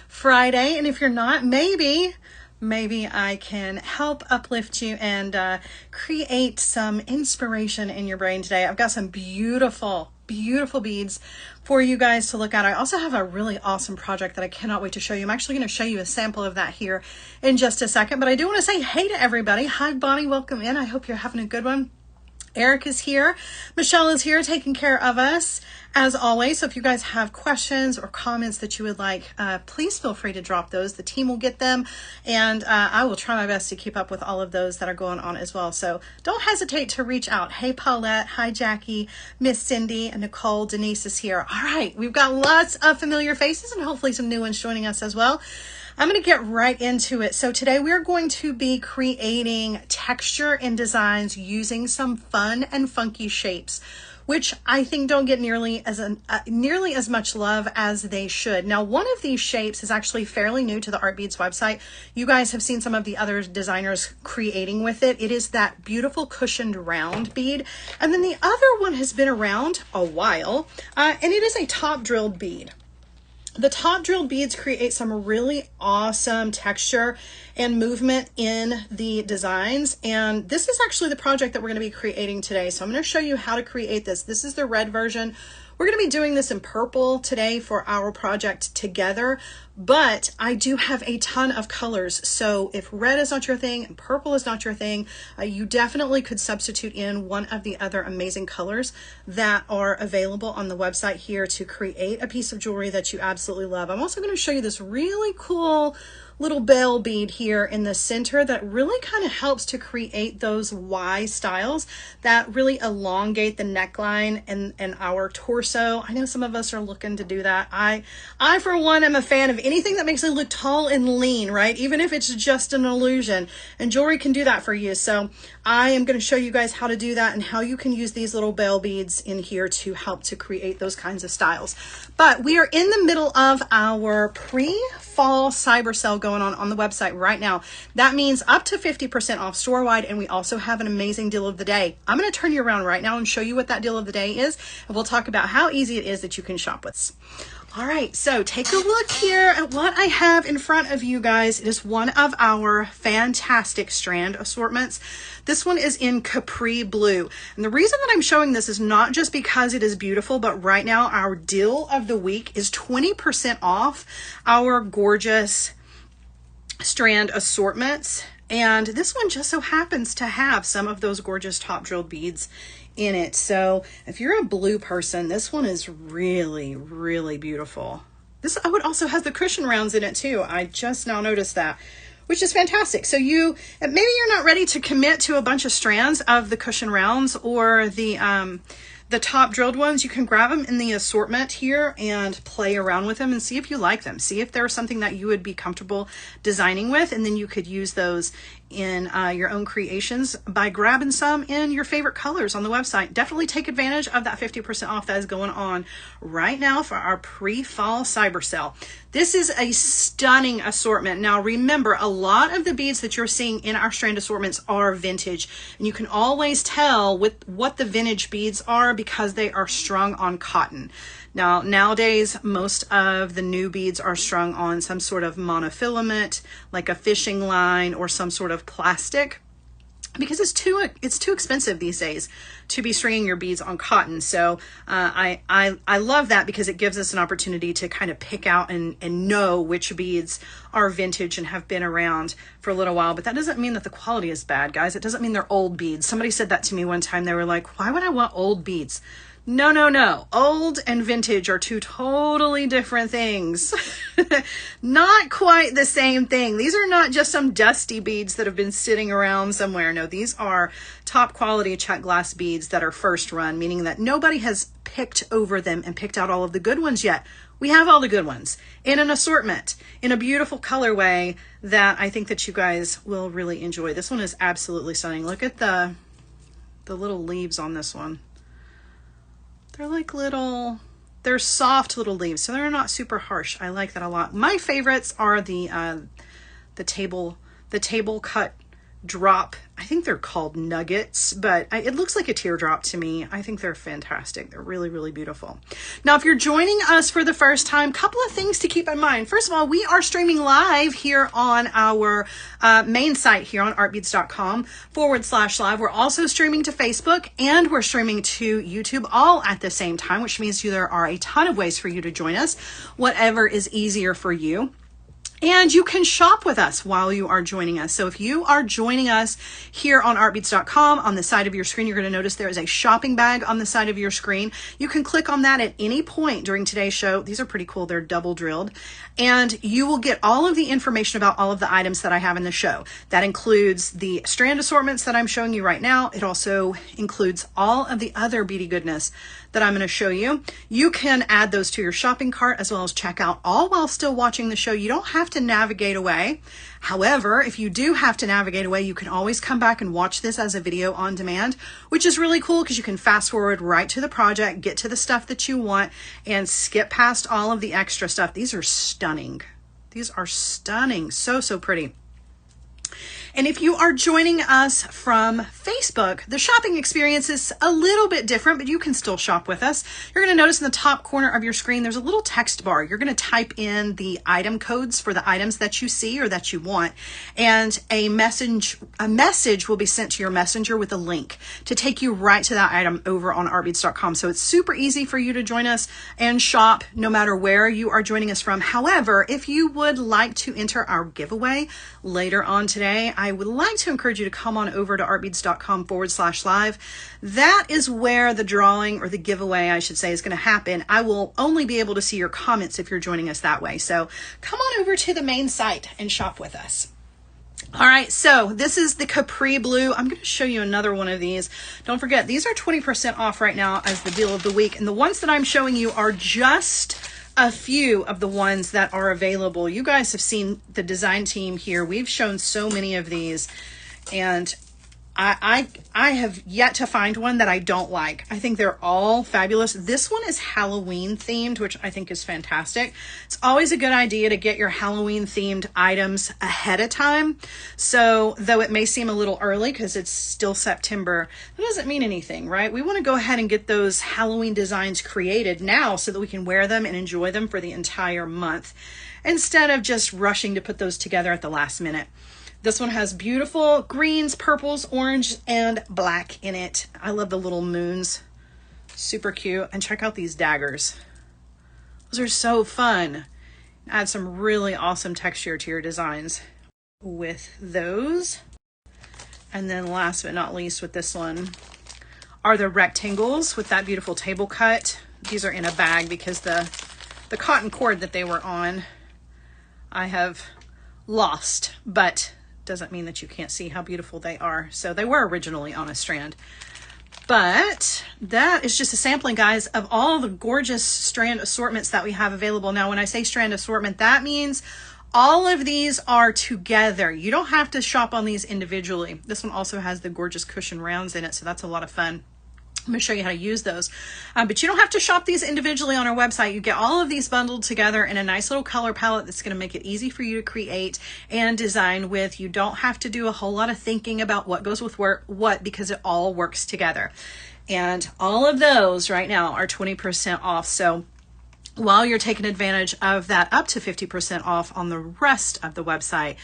Friday, and if you're not, maybe I can help uplift you and create some inspiration in your brain today. I've got some beautiful beads for you guys to look at. I also have a really awesome project that I cannot wait to show you. I'm actually going to show you a sample of that here in just a second, but I do want to say hey to everybody. Hi Bonnie, welcome in. I hope you're having a good one. Eric is here. Michelle is here taking care of us as always. So if you guys have questions or comments that you would like, please feel free to drop those. The team will get them, and I will try my best to keep up with all of those that are going on as well. So don't hesitate to reach out. Hey Paulette, hi Jackie, Miss Cindy, and Nicole. Denise is here. All right, we've got lots of familiar faces and hopefully some new ones joining us as well. I'm going to get right into it. So today we're going to be creating texture and designs using some fun and funky shapes, which I think don't get nearly as much love as they should. Now, one of these shapes is actually fairly new to the Art Beads website. You guys have seen some of the other designers creating with it. It is that beautiful cushioned round bead. And then the other one has been around a while, and it is a top drilled bead. The top drilled beads create some really awesome texture and movement in the designs. And this is actually the project that we're going to be creating today. So I'm going to show you how to create this. This is the red version. We're going to be doing this in purple today for our project together, but I do have a ton of colors. So if red is not your thing and purple is not your thing, you definitely could substitute in one of the other amazing colors that are available on the website here to create a piece of jewelry that you absolutely love. I'm also going to show you this really cool little bell bead here in the center that really kind of helps to create those Y styles that really elongate the neckline and our torso. I know some of us are looking to do that. I for one am a fan of anything that makes it look tall and lean, right? Even if it's just an illusion, and jewelry can do that for you. So I am going to show you guys how to do that and how you can use these little bell beads in here to help to create those kinds of styles. But we are in the middle of our pre-fall cyber sale going on the website right now. That means up to 50% off store-wide, and we also have an amazing deal of the day. I'm going to turn you around right now and show you what that deal of the day is, and we'll talk about how easy it is that you can shop with us. All right, so take a look here at what I have in front of you guys. It is one of our fantastic strand assortments. This one is in Capri Blue. And the reason that I'm showing this is not just because it is beautiful, but right now our deal of the week is 20% off our gorgeous strand assortments. And this one just so happens to have some of those gorgeous top drilled beads in it. So if you're a blue person, this one is really, really beautiful. This also has the cushion rounds in it too. I just now noticed that, which is fantastic. So maybe you're not ready to commit to a bunch of strands of the cushion rounds or the top drilled ones. You can grab them in the assortment here and play around with them and see if you like them. See if there's something that you would be comfortable designing with, and then you could use those in your own creations by grabbing some in your favorite colors on the website. Definitely take advantage of that 50% off that is going on right now for our pre-fall cyber sale. This is a stunning assortment. Now remember, a lot of the beads that you're seeing in our strand assortments are vintage, and you can always tell with what the vintage beads are because they are strung on cotton. Now, nowadays, most of the new beads are strung on some sort of monofilament, like a fishing line or some sort of plastic, because it's too expensive these days to be stringing your beads on cotton. So I love that because it gives us an opportunity to kind of pick out and know which beads are vintage and have been around for a little while. But that doesn't mean that the quality is bad, guys. It doesn't mean they're old beads. Somebody said that to me one time. They were like, why would I want old beads? No, no, no. Old and vintage are two totally different things. Not quite the same thing. These are not just some dusty beads that have been sitting around somewhere. No, these are top quality check glass beads that are first run, meaning that nobody has picked over them and picked out all of the good ones yet. We have all the good ones in an assortment in a beautiful colorway that I think that you guys will really enjoy. This one is absolutely stunning. Look at the little leaves on this one. They're like they're soft little leaves, so they're not super harsh. I like that a lot. My favorites are the table cut drop, I think they're called nuggets, but it looks like a teardrop to me. I think they're fantastic. They're really, really beautiful. Now, if you're joining us for the first time, couple of things to keep in mind. First of all, we are streaming live here on our main site here on artbeads.com/live. We're also streaming to Facebook and we're streaming to YouTube all at the same time, which means there are a ton of ways for you to join us, whatever is easier for you. And you can shop with us while you are joining us. So if you are joining us here on artbeads.com, on the side of your screen, you're going to notice there is a shopping bag on the side of your screen. You can click on that at any point during today's show. These are pretty cool. They're double drilled. And you will get all of the information about all of the items that I have in the show. That includes the strand assortments that I'm showing you right now. It also includes all of the other beady goodness that I'm going to show you. You can add those to your shopping cart as well as check out, all while still watching the show. You don't have to navigate away. However, if you do have to navigate away, you can always come back and watch this as a video on demand, which is really cool because you can fast forward right to the project, get to the stuff that you want, and skip past all of the extra stuff. These are stunning. These are stunning. So, so pretty. And if you are joining us from Facebook, the shopping experience is a little bit different, but you can still shop with us. You're going to notice in the top corner of your screen, there's a little text bar. You're going to type in the item codes for the items that you see or that you want, and a message will be sent to your messenger with a link to take you right to that item over on artbeads.com. So it's super easy for you to join us and shop no matter where you are joining us from. However, if you would like to enter our giveaway later on today, I would like to encourage you to come on over to artbeads.com/live. That is where the drawing, or the giveaway, I should say, is going to happen. I will only be able to see your comments if you're joining us that way. So come on over to the main site and shop with us. All right, so this is the Capri Blue. I'm going to show you another one of these. Don't forget, these are 20% off right now as the deal of the week. And the ones that I'm showing you are just a few of the ones that are available. You guys have seen the design team here. We've shown so many of these, and I have yet to find one that I don't like. I think they're all fabulous. This one is Halloween themed, which I think is fantastic. It's always a good idea to get your Halloween themed items ahead of time. So though it may seem a little early because it's still September, that doesn't mean anything, right? We want to go ahead and get those Halloween designs created now so that we can wear them and enjoy them for the entire month, instead of just rushing to put those together at the last minute. This one has beautiful greens, purples, orange, and black in it. I love the little moons. Super cute. And check out these daggers. Those are so fun. Add some really awesome texture to your designs with those. And then last but not least with this one are the rectangles with that beautiful table cut. These are in a bag because the cotton cord that they were on, I have lost, but doesn't mean that you can't see how beautiful they are. So they were originally on a strand. But that is just a sampling, guys, of all the gorgeous strand assortments that we have available. Now, when I say strand assortment, that means all of these are together. You don't have to shop on these individually. This one also has the gorgeous cushion rounds in it, so that's a lot of fun. I'm going to show you how to use those. But you don't have to shop these individually on our website. You get all of these bundled together in a nice little color palette that's going to make it easy for you to create and design with. You don't have to do a whole lot of thinking about what goes with what, because it all works together. And all of those right now are 20% off. So while you're taking advantage of that up to 50% off on the rest of the website,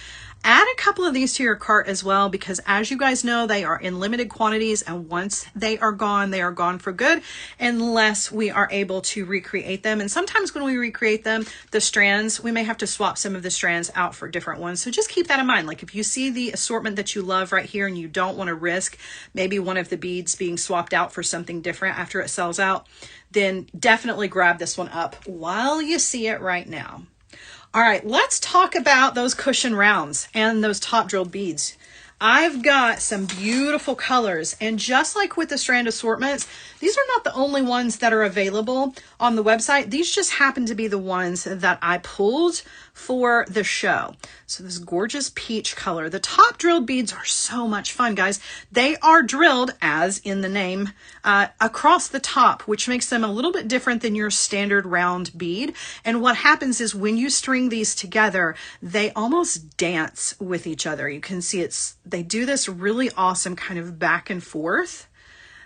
add a couple of these to your cart as well, because as you guys know, they are in limited quantities, and once they are gone for good, unless we are able to recreate them. And sometimes when we recreate them, the strands, we may have to swap some of the strands out for different ones. So just keep that in mind. Like if you see the assortment that you love right here and you don't want to risk maybe one of the beads being swapped out for something different after it sells out, then definitely grab this one up while you see it right now. All right, let's talk about those cushion rounds and those top drilled beads. I've got some beautiful colors, and just like with the strand assortments, these are not the only ones that are available on the website. These just happen to be the ones that I pulled for the show. So this gorgeous peach color. The top drilled beads are so much fun, guys. They are drilled, as in the name, across the top, which makes them a little bit different than your standard round bead. And what happens is when you string these together, they almost dance with each other. You can see they do this really awesome kind of back and forth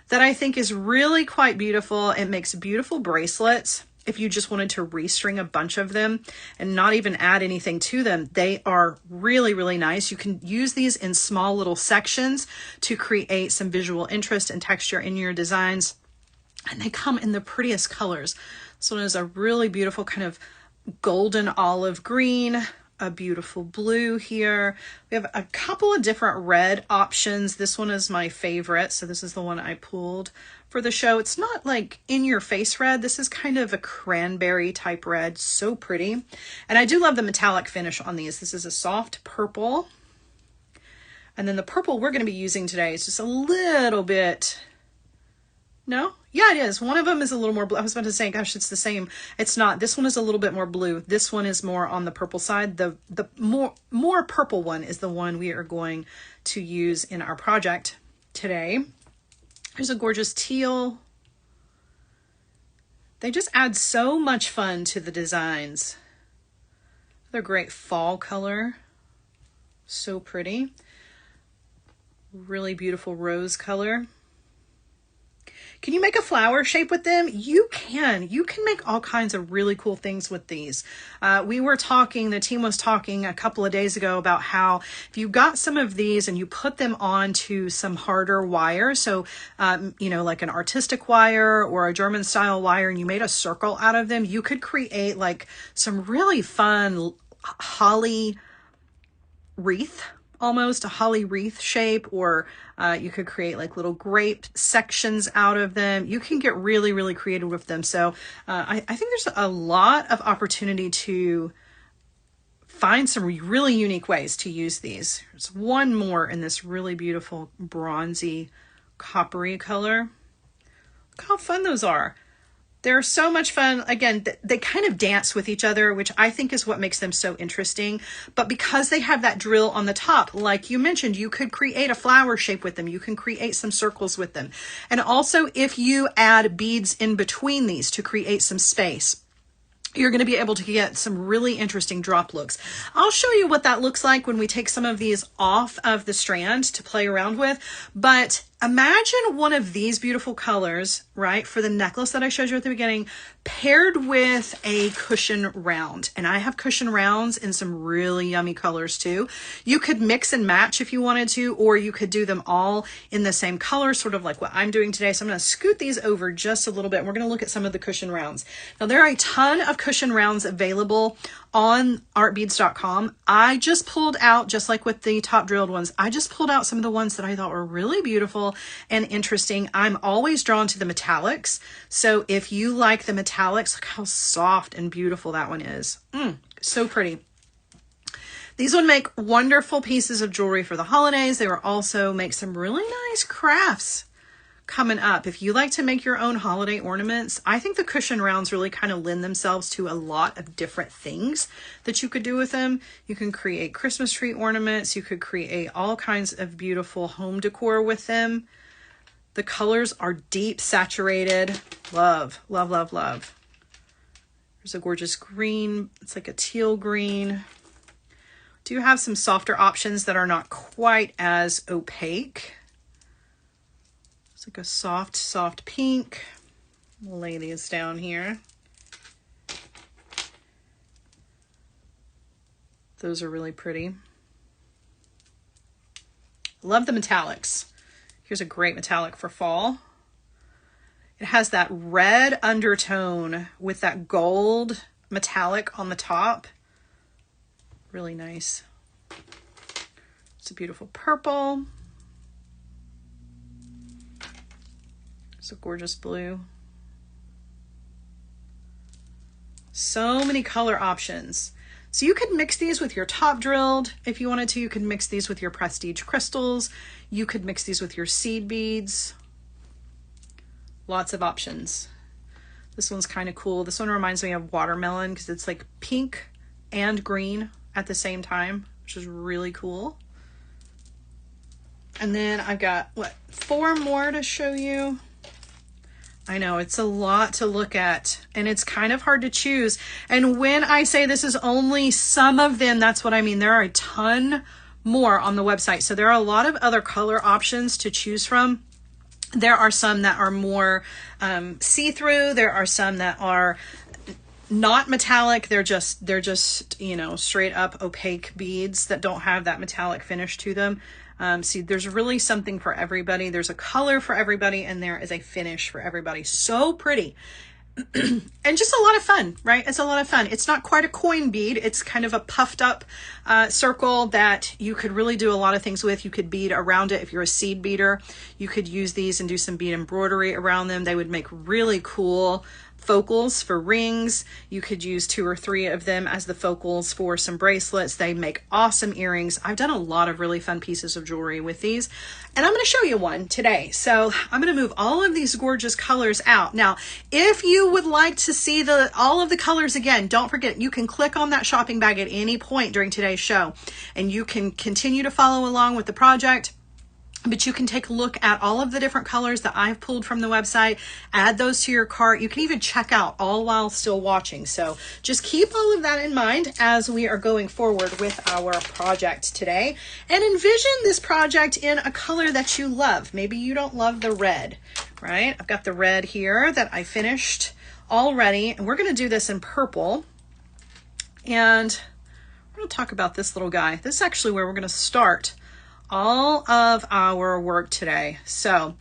that I think is really quite beautiful. It makes beautiful bracelets. If you just wanted to restring a bunch of them and not even add anything to them, they are really, really nice. You can use these in small little sections to create some visual interest and texture in your designs. And they come in the prettiest colors. This one is a really beautiful kind of golden olive green, a beautiful blue here. We have a couple of different red options. This one is my favorite. So this is the one I pulled for the show. It's not like in your face red. This is kind of a cranberry type red. So pretty. And I do love the metallic finish on these. This is a soft purple. And then the purple we're going to be using today is just a little bit, no? Yeah, it is. One of them is a little more blue. I was about to say, gosh, it's the same. It's not. This one is a little bit more blue. This one is more on the purple side. The more purple one is the one we are going to use in our project today. There's a gorgeous teal. They just add so much fun to the designs. They're great fall color. So pretty. Really beautiful rose color. Can you make a flower shape with them? You can. You can make all kinds of really cool things with these. The team was talking a couple of days ago about how if you got some of these and you put them onto some harder wire, so, like an artistic wire or a German style wire, and you made a circle out of them, you could create like some really fun holly wreath, almost a holly wreath shape, or you could create like little grape sections out of them. You can get really, really creative with them. So I think there's a lot of opportunity to find some really unique ways to use these. There's one more in this really beautiful bronzy coppery color. Look how fun those are. They're so much fun. Again, they kind of dance with each other, which I think is what makes them so interesting. But because they have that drill on the top, like you mentioned, you could create a flower shape with them. You can create some circles with them. And also, if you add beads in between these to create some space, you're going to be able to get some really interesting drop looks. I'll show you what that looks like when we take some of these off of the strand to play around with. But imagine one of these beautiful colors, right, for the necklace that I showed you at the beginning, paired with a cushion round. And I have cushion rounds in some really yummy colors too. You could mix and match if you wanted to, or you could do them all in the same color, sort of like what I'm doing today. So I'm going to scoot these over just a little bit. And we're going to look at some of the cushion rounds. Now, there are a ton of cushion rounds available on artbeads.com. I just pulled out, just like with the top drilled ones, I just pulled out some of the ones that I thought were really beautiful and interesting. I'm always drawn to the metallics. So if you like the metallics, look how soft and beautiful that one is. So pretty. These would make wonderful pieces of jewelry for the holidays. They will also make some really nice crafts coming up. If you like to make your own holiday ornaments, I think the cushion rounds really kind of lend themselves to a lot of different things that you could do with them. You can create Christmas tree ornaments. You could create all kinds of beautiful home decor with them. The colors are deep, saturated. Love, love, love, love. There's a gorgeous green. It's like a teal green. Do have some softer options that are not quite as opaque. It's like a soft, soft pink. We'll lay these down here. Those are really pretty. Love the metallics. Here's a great metallic for fall. It has that red undertone with that gold metallic on the top. Really nice. It's a beautiful purple. It's a gorgeous blue. So many color options. So you could mix these with your top drilled if you wanted to. You could mix these with your prestige crystals. You could mix these with your seed beads. Lots of options. This one's kind of cool. This one reminds me of watermelon because it's like pink and green at the same time, which is really cool. And then I've got, 4 more to show you. I know it's a lot to look at and it's kind of hard to choose. And when I say this is only some of them, that's what I mean. There are a ton more on the website. So there are a lot of other color options to choose from. There are some that are more see-through. There are some that are not metallic. They're just, you know, straight up opaque beads that don't have that metallic finish to them. See, there's really something for everybody. There's a color for everybody, and there is a finish for everybody. So pretty. And just a lot of fun, right? It's a lot of fun. It's not quite a coin bead. It's kind of a puffed up circle that you could really do a lot of things with. You could bead around it if you're a seed beader. You could use these and do some bead embroidery around them. They would make really cool focals for rings. You could use 2 or 3 of them as the focals for some bracelets. They make awesome earrings. I've done a lot of really fun pieces of jewelry with these, and I'm going to show you one today. So I'm going to move all of these gorgeous colors out. Now, if you would like to see all of the colors again, don't forget, you can click on that shopping bag at any point during today's show, and you can continue to follow along with the project. But you can take a look at all of the different colors that I've pulled from the website, add those to your cart. You can even check out all while still watching. So just keep all of that in mind as we are going forward with our project today. And envision this project in a color that you love. Maybe you don't love the red, right? I've got the red here that I finished already, and we're going to do this in purple. And we're going to talk about this little guy. This is actually where we're going to start all of our work today. So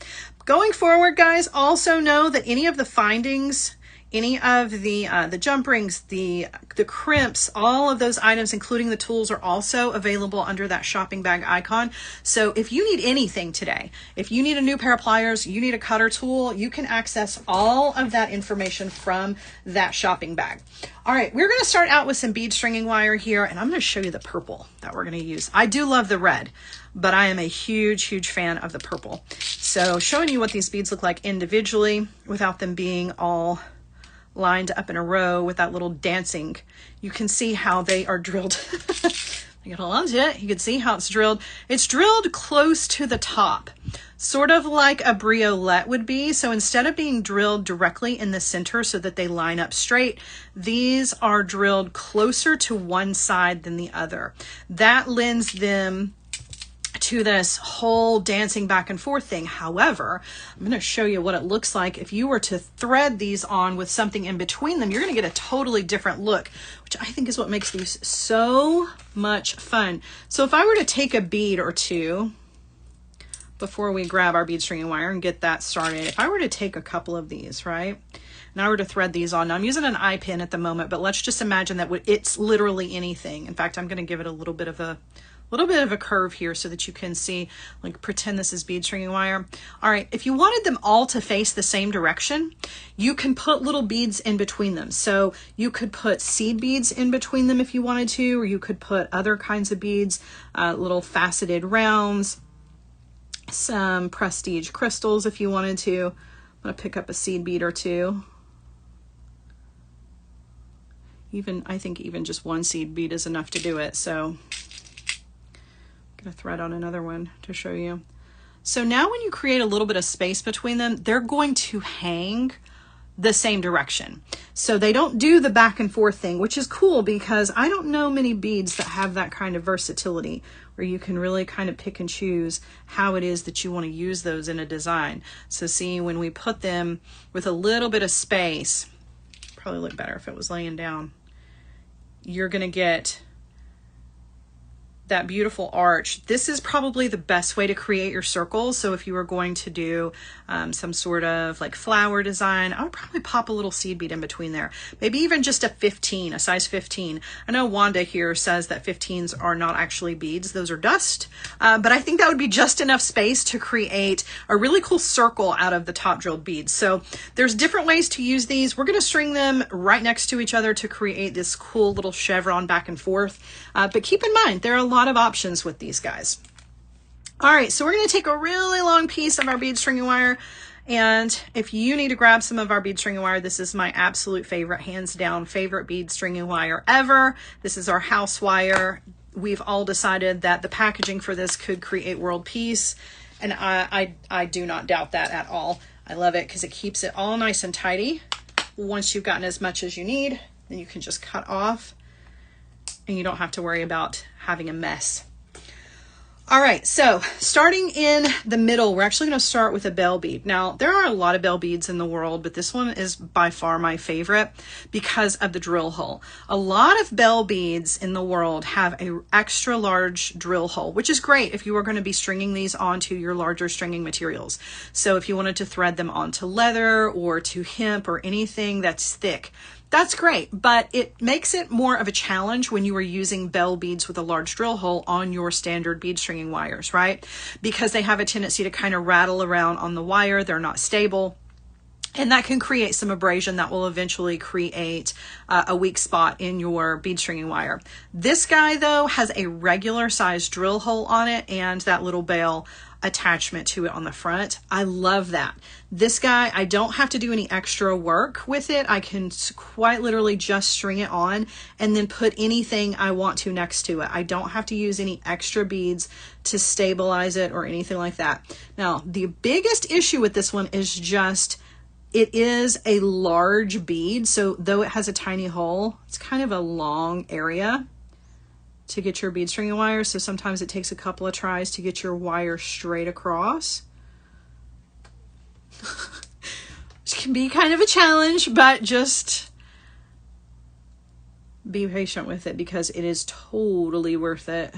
going forward, guys, also know that any of the findings, any of the jump rings, the crimps, all of those items, including the tools, are also available under that shopping bag icon. So if you need anything today, if you need a new pair of pliers, you need a cutter tool, you can access all of that information from that shopping bag. All right, we're going to start out with some bead stringing wire here, and I'm going to show you the purple that we're going to use. I do love the red, but I am a huge fan of the purple. So showing you what these beads look like individually without them being all lined up in a row with that little dancing. You can see how they are drilled. You can hold on to it. You can see how it's drilled. It's drilled close to the top, sort of like a briolette would be. So instead of being drilled directly in the center so that they line up straight, these are drilled closer to one side than the other. That lends them to this whole dancing back and forth thing. However, I'm going to show you what it looks like if you were to thread these on with something in between them. You're going to get a totally different look, which I think is what makes these so much fun. So if I were to take a bead or two before we grab our bead stringing wire and get that started, if I were to take a couple of these, right, and I were to thread these on, now I'm using an eye pin at the moment, but let's just imagine that it's literally anything. In fact, I'm going to give it a little bit of a curve here so that you can see, like, pretend this is bead stringing wire. All right, if you wanted them all to face the same direction, you can put little beads in between them. So you could put seed beads in between them if you wanted to, or you could put other kinds of beads, little faceted rounds, some prestige crystals if you wanted to. I'm gonna pick up a seed bead or two. I think even just one seed bead is enough to do it. So a thread on another one to show you. So now when you create a little bit of space between them, they're going to hang the same direction. So they don't do the back and forth thing, which is cool because I don't know many beads that have that kind of versatility where you can really kind of pick and choose how it is that you want to use those in a design. So see, when we put them with a little bit of space, probably look better if it was laying down, you're going to get that beautiful arch. This is probably the best way to create your circles. So if you were going to do some sort of like flower design, I would probably pop a little seed bead in between there. Maybe even just a 15, a size 15. I know Wanda here says that 15s are not actually beads, those are dust. But I think that would be just enough space to create a really cool circle out of the top drilled beads. So there's different ways to use these. We're going to string them right next to each other to create this cool little chevron back and forth. But keep in mind, there are a lot of options with these guys. All right, so we're going to take a really long piece of our bead stringing wire, and if you need to grab some of our bead stringing wire, this is my absolute favorite, hands down favorite bead stringing wire ever. This is our house wire. We've all decided that the packaging for this could create world peace, and I do not doubt that at all. I love it because it keeps it all nice and tidy. Once you've gotten as much as you need, then you can just cut off and you don't have to worry about having a mess. All right, so starting in the middle, we're actually going to start with a bell bead. Now, there are a lot of bell beads in the world, but this one is by far my favorite because of the drill hole. A lot of bell beads in the world have a extra large drill hole, which is great if you are going to be stringing these onto your larger stringing materials. So if you wanted to thread them onto leather or to hemp or anything that's thick, that's great, but it makes it more of a challenge when you are using bell beads with a large drill hole on your standard bead stringing wires, right? Because they have a tendency to kind of rattle around on the wire. They're not stable. And that can create some abrasion that will eventually create a weak spot in your bead stringing wire. This guy, though, has a regular size drill hole on it and that little bail attachment to it on the front. I love that. This guy, I don't have to do any extra work with it. I can quite literally just string it on and then put anything I want to next to it. I don't have to use any extra beads to stabilize it or anything like that. Now, the biggest issue with this one is just it is a large bead, so though it has a tiny hole, it's kind of a long area to get your bead stringing wire, so sometimes it takes a couple of tries to get your wire straight across. Which can be kind of a challenge, but just be patient with it because it is totally worth it.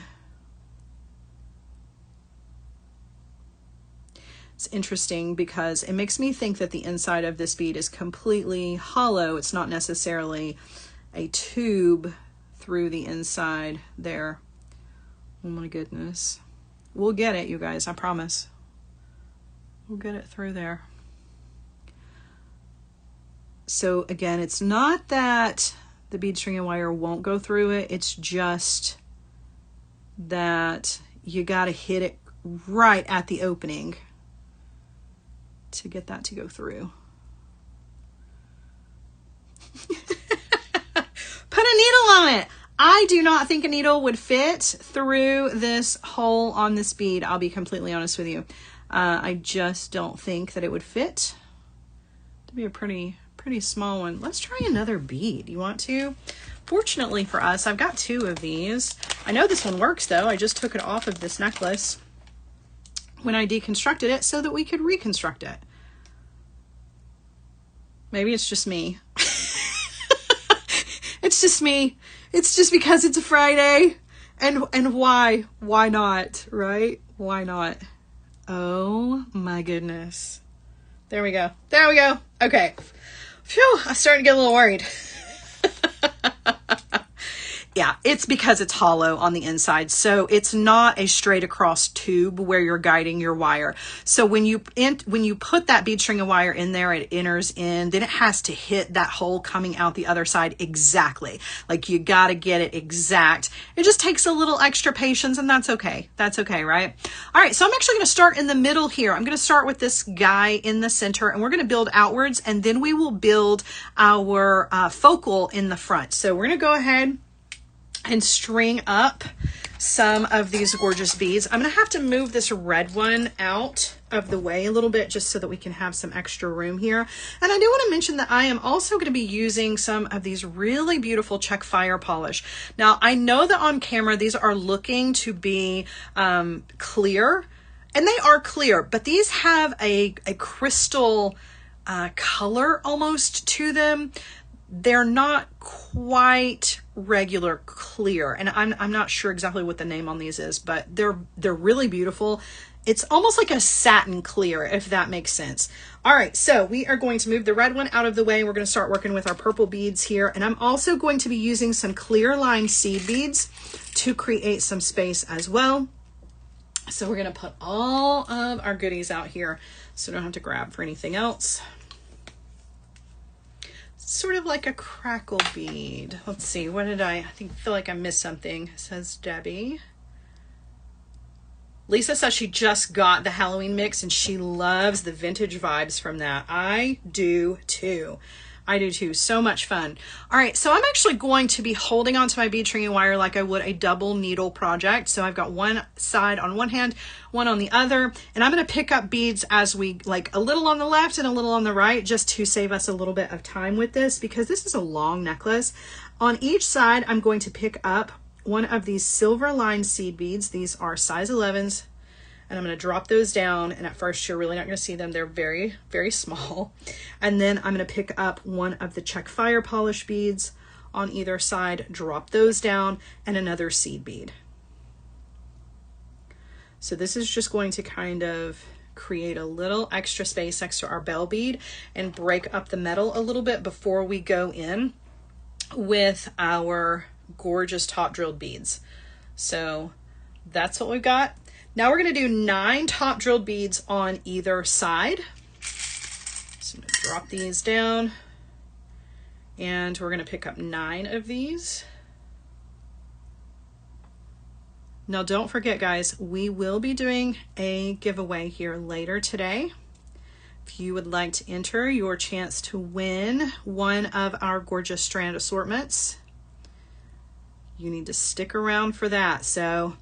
It's interesting because it makes me think that the inside of this bead is completely hollow. It's not necessarily a tube through the inside there. Oh my goodness. We'll get it, you guys, I promise. We'll get it through there. So again, it's not that the bead stringing wire won't go through it. It's just that you got to hit it right at the opening to get that to go through. Put a needle on it. I do not think a needle would fit through this hole on this bead. I'll be completely honest with you. I just don't think that it would fit. It'd be a pretty small one. Let's try another bead. You want to? Fortunately for us, I've got two of these. I know this one works though. I just took it off of this necklace when I deconstructed it so that we could reconstruct it. Maybe it's just me. It's just me. It's just because it's a Friday. And why? Why not? Right? Why not? Oh my goodness. There we go. There we go. Okay. Phew, I'm starting to get a little worried. Yeah, it's because it's hollow on the inside. So it's not a straight across tube where you're guiding your wire. So when you put that bead string of wire in there, it enters in, then it has to hit that hole coming out the other side exactly. Like you got to get it exact. It just takes a little extra patience and that's okay. That's okay, right? All right, so I'm actually going to start in the middle here. I'm going to start with this guy in the center and we're going to build outwards and then we will build our focal in the front. So we're going to go ahead and string up some of these gorgeous beads. I'm going to have to move this red one out of the way a little bit just so that we can have some extra room here. And I do want to mention that I am also going to be using some of these really beautiful check fire polish. Now, I know that on camera, these are looking to be clear, and they are clear, but these have a crystal color almost to them. They're not quite regular clear, and I'm not sure exactly what the name on these is, but they're really beautiful. It's almost like a satin clear, if that makes sense. All right, so we are going to move the red one out of the way. We're going to start working with our purple beads here, and I'm also going to be using some clear line seed beads to create some space as well. So we're going to put all of our goodies out here so we don't have to grab for anything else. Sort of like a crackle bead. Let's see, what did I feel like I missed something, says Debbie. Lisa says she just got the Halloween mix and she loves the vintage vibes from that. I do too. I do too. So much fun. All right, so I'm actually going to be holding onto my bead stringing wire like I would a double needle project. So I've got one side on one hand, one on the other, and I'm going to pick up beads as we like a little on the left and a little on the right just to save us a little bit of time with this because this is a long necklace. On each side, I'm going to pick up one of these silver lined seed beads. These are size 11s, and I'm going to drop those down. And at first you're really not going to see them. They're very, very small. And then I'm going to pick up one of the check fire polish beads on either side, drop those down, and another seed bead. So this is just going to kind of create a little extra space next to our bell bead and break up the metal a little bit before we go in with our gorgeous top drilled beads. So that's what we've got. Now we're going to do 9 top drilled beads on either side. So I'm going to drop these down, and we're going to pick up 9 of these. Now don't forget, guys, we will be doing a giveaway here later today. If you would like to enter your chance to win one of our gorgeous strand assortments, you need to stick around for that. So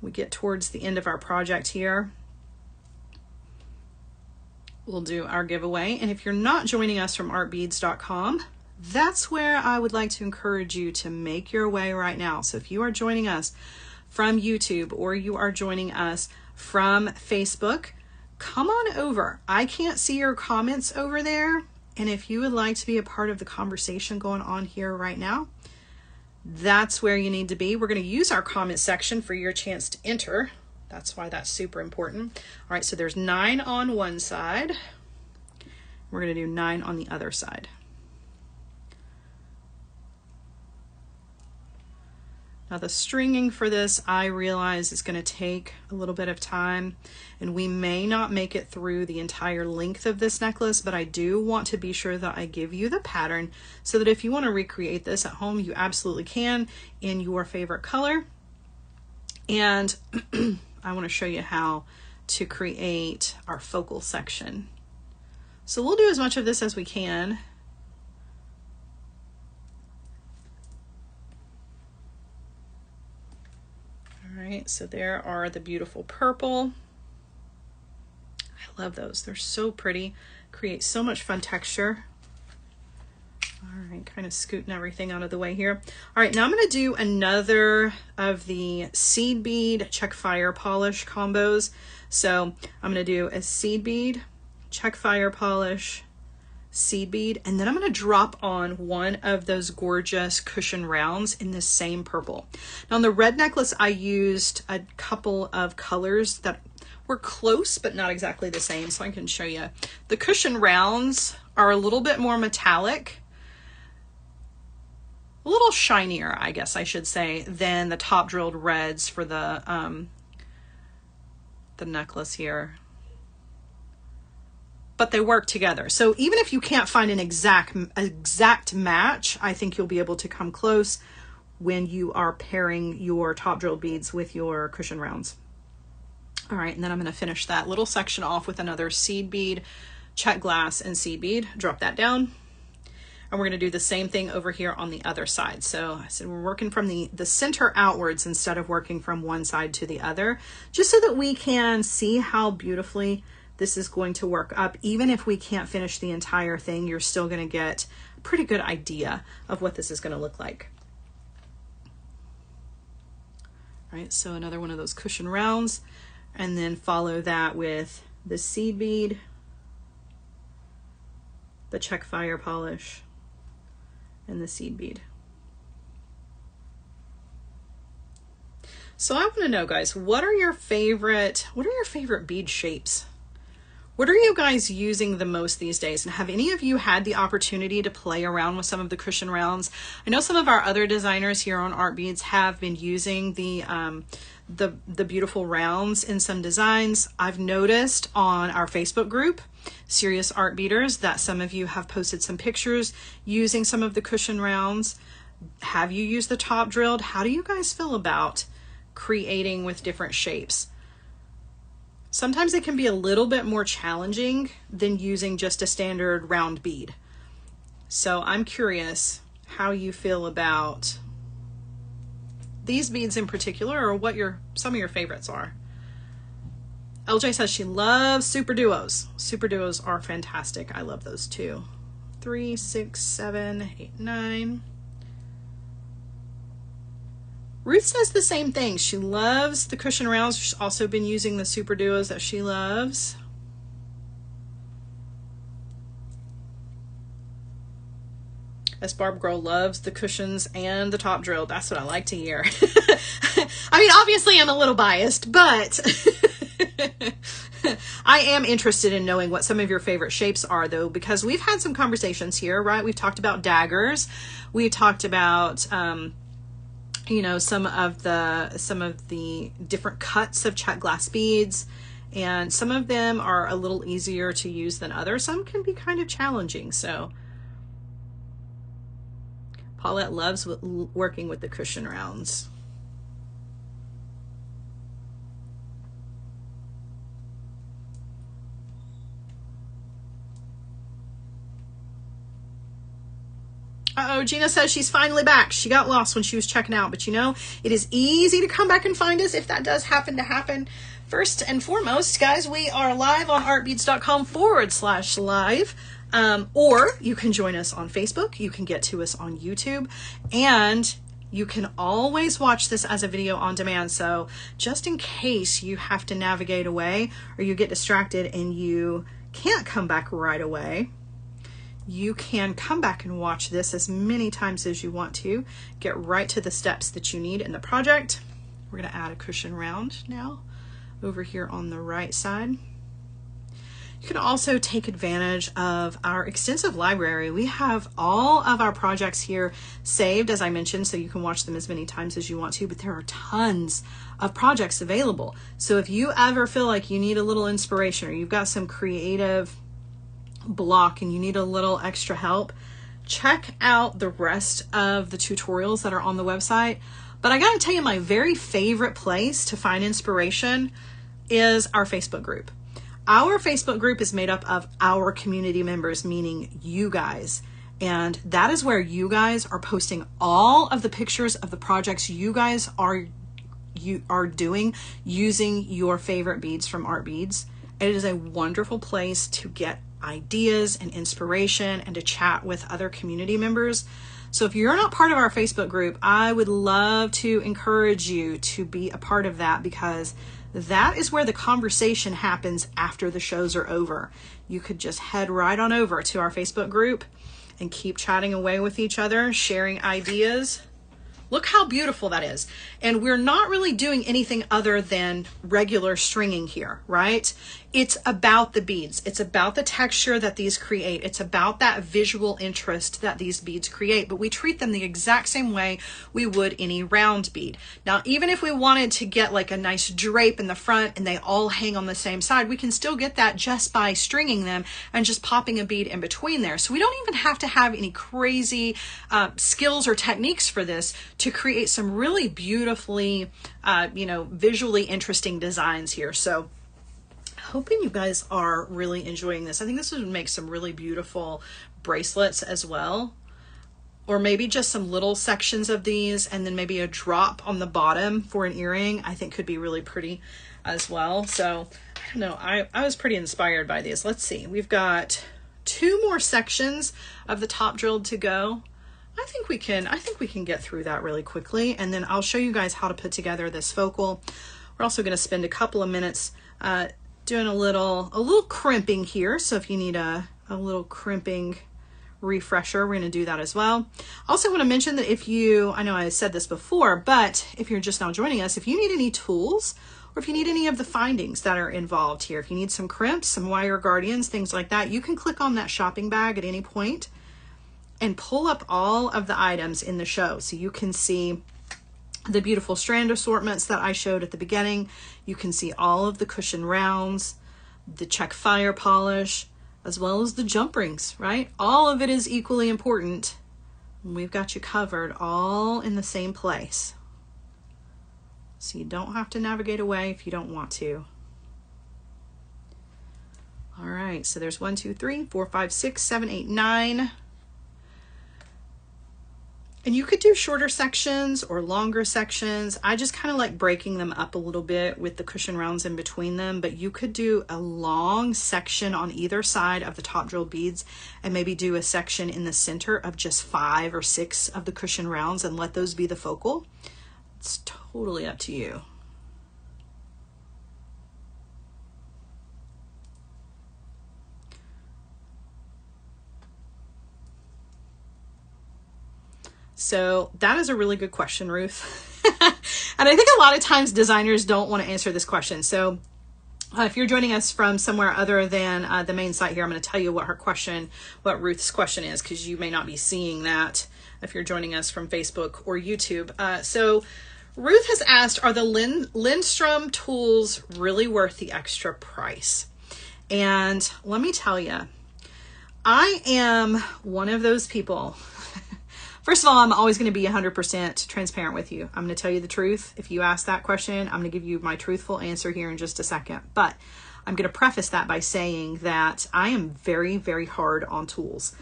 we get towards the end of our project here, we'll do our giveaway. And if you're not joining us from artbeads.com, that's where I would like to encourage you to make your way right now. So if you are joining us from YouTube or you are joining us from Facebook, come on over. I can't see your comments over there. And if you would like to be a part of the conversation going on here right now, that's where you need to be. We're going to use our comment section for your chance to enter. That's why that's super important. All right, so there's 9 on one side. We're going to do 9 on the other side. Now the stringing for this, I realize, is going to take a little bit of time, and we may not make it through the entire length of this necklace, but I do want to be sure that I give you the pattern so that if you want to recreate this at home, you absolutely can in your favorite color. And I want to show you how to create our focal section. So we'll do as much of this as we can. All right, so there are the beautiful purple. I love those. They're so pretty. Create so much fun texture. All right, kind of scooting everything out of the way here. All right, now I'm going to do another of the seed bead check fire polish combos. So I'm going to do a seed bead, check fire polish, seed bead, and then I'm going to drop on one of those gorgeous cushion rounds in the same purple. Now on the red necklace, I used a couple of colors that were close but not exactly the same, so I can show you. The cushion rounds are a little bit more metallic, a little shinier, I guess I should say, than the top drilled reds for the necklace here. But they work together. So even if you can't find an exact match, I think you'll be able to come close when you are pairing your top drilled beads with your cushion rounds. All right, and then I'm going to finish that little section off with another seed bead, check glass, and seed bead. Drop that down. And we're going to do the same thing over here on the other side. So I said we're working from the center outwards instead of working from one side to the other, just so that we can see how beautifully this is going to work up. Even if we can't finish the entire thing, you're still going to get a pretty good idea of what this is going to look like. All right, so another one of those cushion rounds, and then follow that with the seed bead, the check fire polish, and the seed bead. So I want to know, guys, what are your favorite bead shapes? What are you guys using the most these days? And have any of you had the opportunity to play around with some of the cushion rounds? I know some of our other designers here on Art Beads have been using the beautiful rounds in some designs. I've noticed on our Facebook group, Serious Art Beaters, that some of you have posted some pictures using some of the cushion rounds. Have you used the top drilled? How do you guys feel about creating with different shapes? Sometimes it can be a little bit more challenging than using just a standard round bead. So I'm curious how you feel about these beads in particular, or what some of your favorites are. LJ says she loves super duos. Super duos are fantastic. I love those too. 3, 6, 7, 8, 9. Ruth does the same thing. She loves the cushion rounds. She's also been using the super duos that she loves. This Barb Girl loves the cushions and the top drill. That's what I like to hear. I mean, obviously I'm a little biased, but I am interested in knowing what some of your favorite shapes are, though, because we've had some conversations here, right? We've talked about daggers. We talked about, you know, some of the different cuts of check glass beads, and some of them are a little easier to use than others. Some can be kind of challenging. So Paulette loves working with the cushion rounds. Uh-oh, Gina says she's finally back. She got lost when she was checking out, but you know, it is easy to come back and find us if that does happen to happen. First and foremost, guys, we are live on artbeads.com/live. Or you can join us on Facebook. You can get to us on YouTube, and you can always watch this as a video on demand. So just in case you have to navigate away or you get distracted and you can't come back right away, you can come back and watch this as many times as you want to. Get right to the steps that you need in the project. We're going to add a cushion round now over here on the right side. You can also take advantage of our extensive library. We have all of our projects here saved, as I mentioned, so you can watch them as many times as you want to, but there are tons of projects available. So if you ever feel like you need a little inspiration or you've got some creative block and you need a little extra help, check out the rest of the tutorials that are on the website. But I gotta tell you, my very favorite place to find inspiration is our Facebook group. Our Facebook group is made up of our community members, meaning you guys. And that is where you guys are posting all of the pictures of the projects you guys are doing using your favorite beads from Art Beads. It is a wonderful place to get ideas and inspiration and to chat with other community members. So if you're not part of our Facebook group, I would love to encourage you to be a part of that, because that is where the conversation happens after the shows are over. You could just head right on over to our Facebook group and keep chatting away with each other, sharing ideas. Look how beautiful that is. And we're not really doing anything other than regular stringing here, right? It's about the beads. It's about the texture that these create. It's about that visual interest that these beads create, but we treat them the exact same way we would any round bead. Now, even if we wanted to get like a nice drape in the front and they all hang on the same side, we can still get that just by stringing them and just popping a bead in between there. So we don't even have to have any crazy skills or techniques for this to create some really beautifully, visually interesting designs here. So hoping you guys are really enjoying this. I think this would make some really beautiful bracelets as well, or maybe just some little sections of these and then maybe a drop on the bottom for an earring. I think could be really pretty as well. So I don't know, I was pretty inspired by these. Let's see, we've got 2 more sections of the top drilled to go. I think we can get through that really quickly, and then I'll show you guys how to put together this focal. We're also going to spend a couple of minutes doing a little crimping here. So if you need a little crimping refresher, we're going to do that as well. I also want to mention that I know I said this before, but if you're just now joining us, if you need any tools or if you need any of the findings that are involved here, if you need some crimps, some wire guardians, things like that, you can click on that shopping bag at any point and pull up all of the items in the show. So you can see the beautiful strand assortments that I showed at the beginning. You can see all of the cushion rounds, the check fire polish, as well as the jump rings, right? All of it is equally important. We've got you covered all in the same place. So you don't have to navigate away if you don't want to. All right, so there's 1, 2, 3, 4, 5, 6, 7, 8, 9. And you could do shorter sections or longer sections. I just kind of like breaking them up a little bit with the cushion rounds in between them, but you could do a long section on either side of the top drilled beads and maybe do a section in the center of just 5 or 6 of the cushion rounds and let those be the focal. It's totally up to you. So that is a really good question, Ruth. And I think a lot of times designers don't want to answer this question. So if you're joining us from somewhere other than the main site here, I'm going to tell you what what Ruth's question is, because you may not be seeing that if you're joining us from Facebook or YouTube. So Ruth has asked, are the Lindstrom tools really worth the extra price? And let me tell you, I am one of those people. First of all, I'm always going to be 100% transparent with you. I'm going to tell you the truth. If you ask that question, I'm going to give you my truthful answer here in just a second. But I'm going to preface that by saying that I am very, very hard on tools.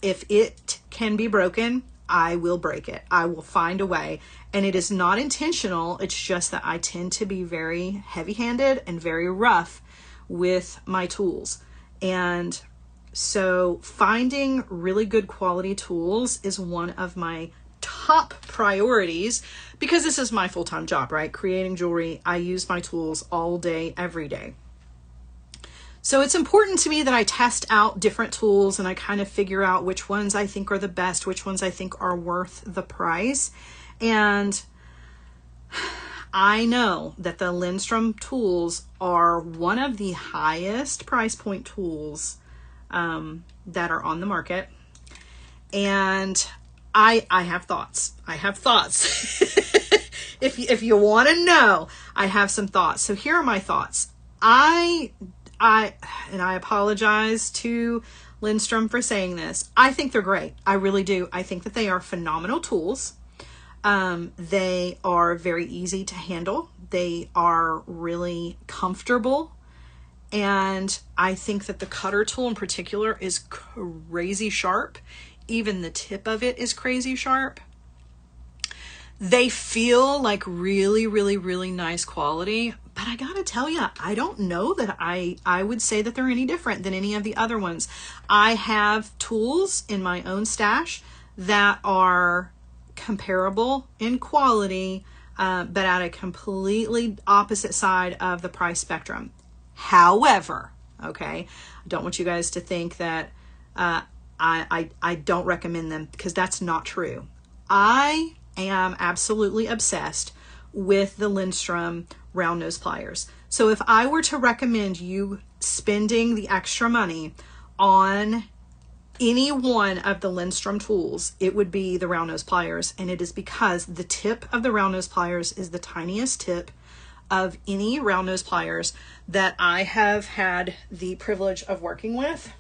If it can be broken, I will break it. I will find a way. And it is not intentional. It's just that I tend to be very heavy-handed and very rough with my tools. And so finding really good quality tools is one of my top priorities, because this is my full-time job, right? Creating jewelry. I use my tools all day, every day. So it's important to me that I test out different tools and I kind of figure out which ones I think are the best, which ones I think are worth the price. And I know that the Lindstrom tools are one of the highest price point tools that are on the market. And I have thoughts. I have thoughts. If you want to know, I have some thoughts. So here are my thoughts. I apologize to Lindstrom for saying this. I think they're great. I really do. I think that they are phenomenal tools. They are very easy to handle. They are really comfortable. And I think that the cutter tool in particular is crazy sharp. Even the tip of it is crazy sharp. They feel like really, really, really nice quality. But I gotta tell you, I don't know that I would say that they're any different than any of the other ones. I have tools in my own stash that are comparable in quality, but at a completely opposite side of the price spectrum. However, okay, I don't want you guys to think that I don't recommend them, because that's not true. I am absolutely obsessed with the Lindstrom round nose pliers. So if I were to recommend you spending the extra money on any one of the Lindstrom tools, it would be the round nose pliers. And it is because the tip of the round nose pliers is the tiniest tip of any round nose pliers that I have had the privilege of working with.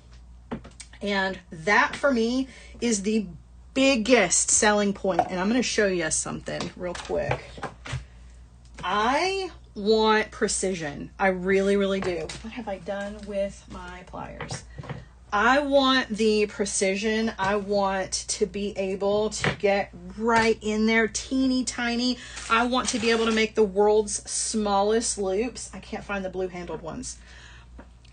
And that for me is the biggest selling point. And I'm going to show you something real quick. I want precision. I really, really do. What have I done with my pliers? I want the precision. I want to be able to get right in there, teeny tiny. I want to be able to make the world's smallest loops. I can't find the blue handled ones.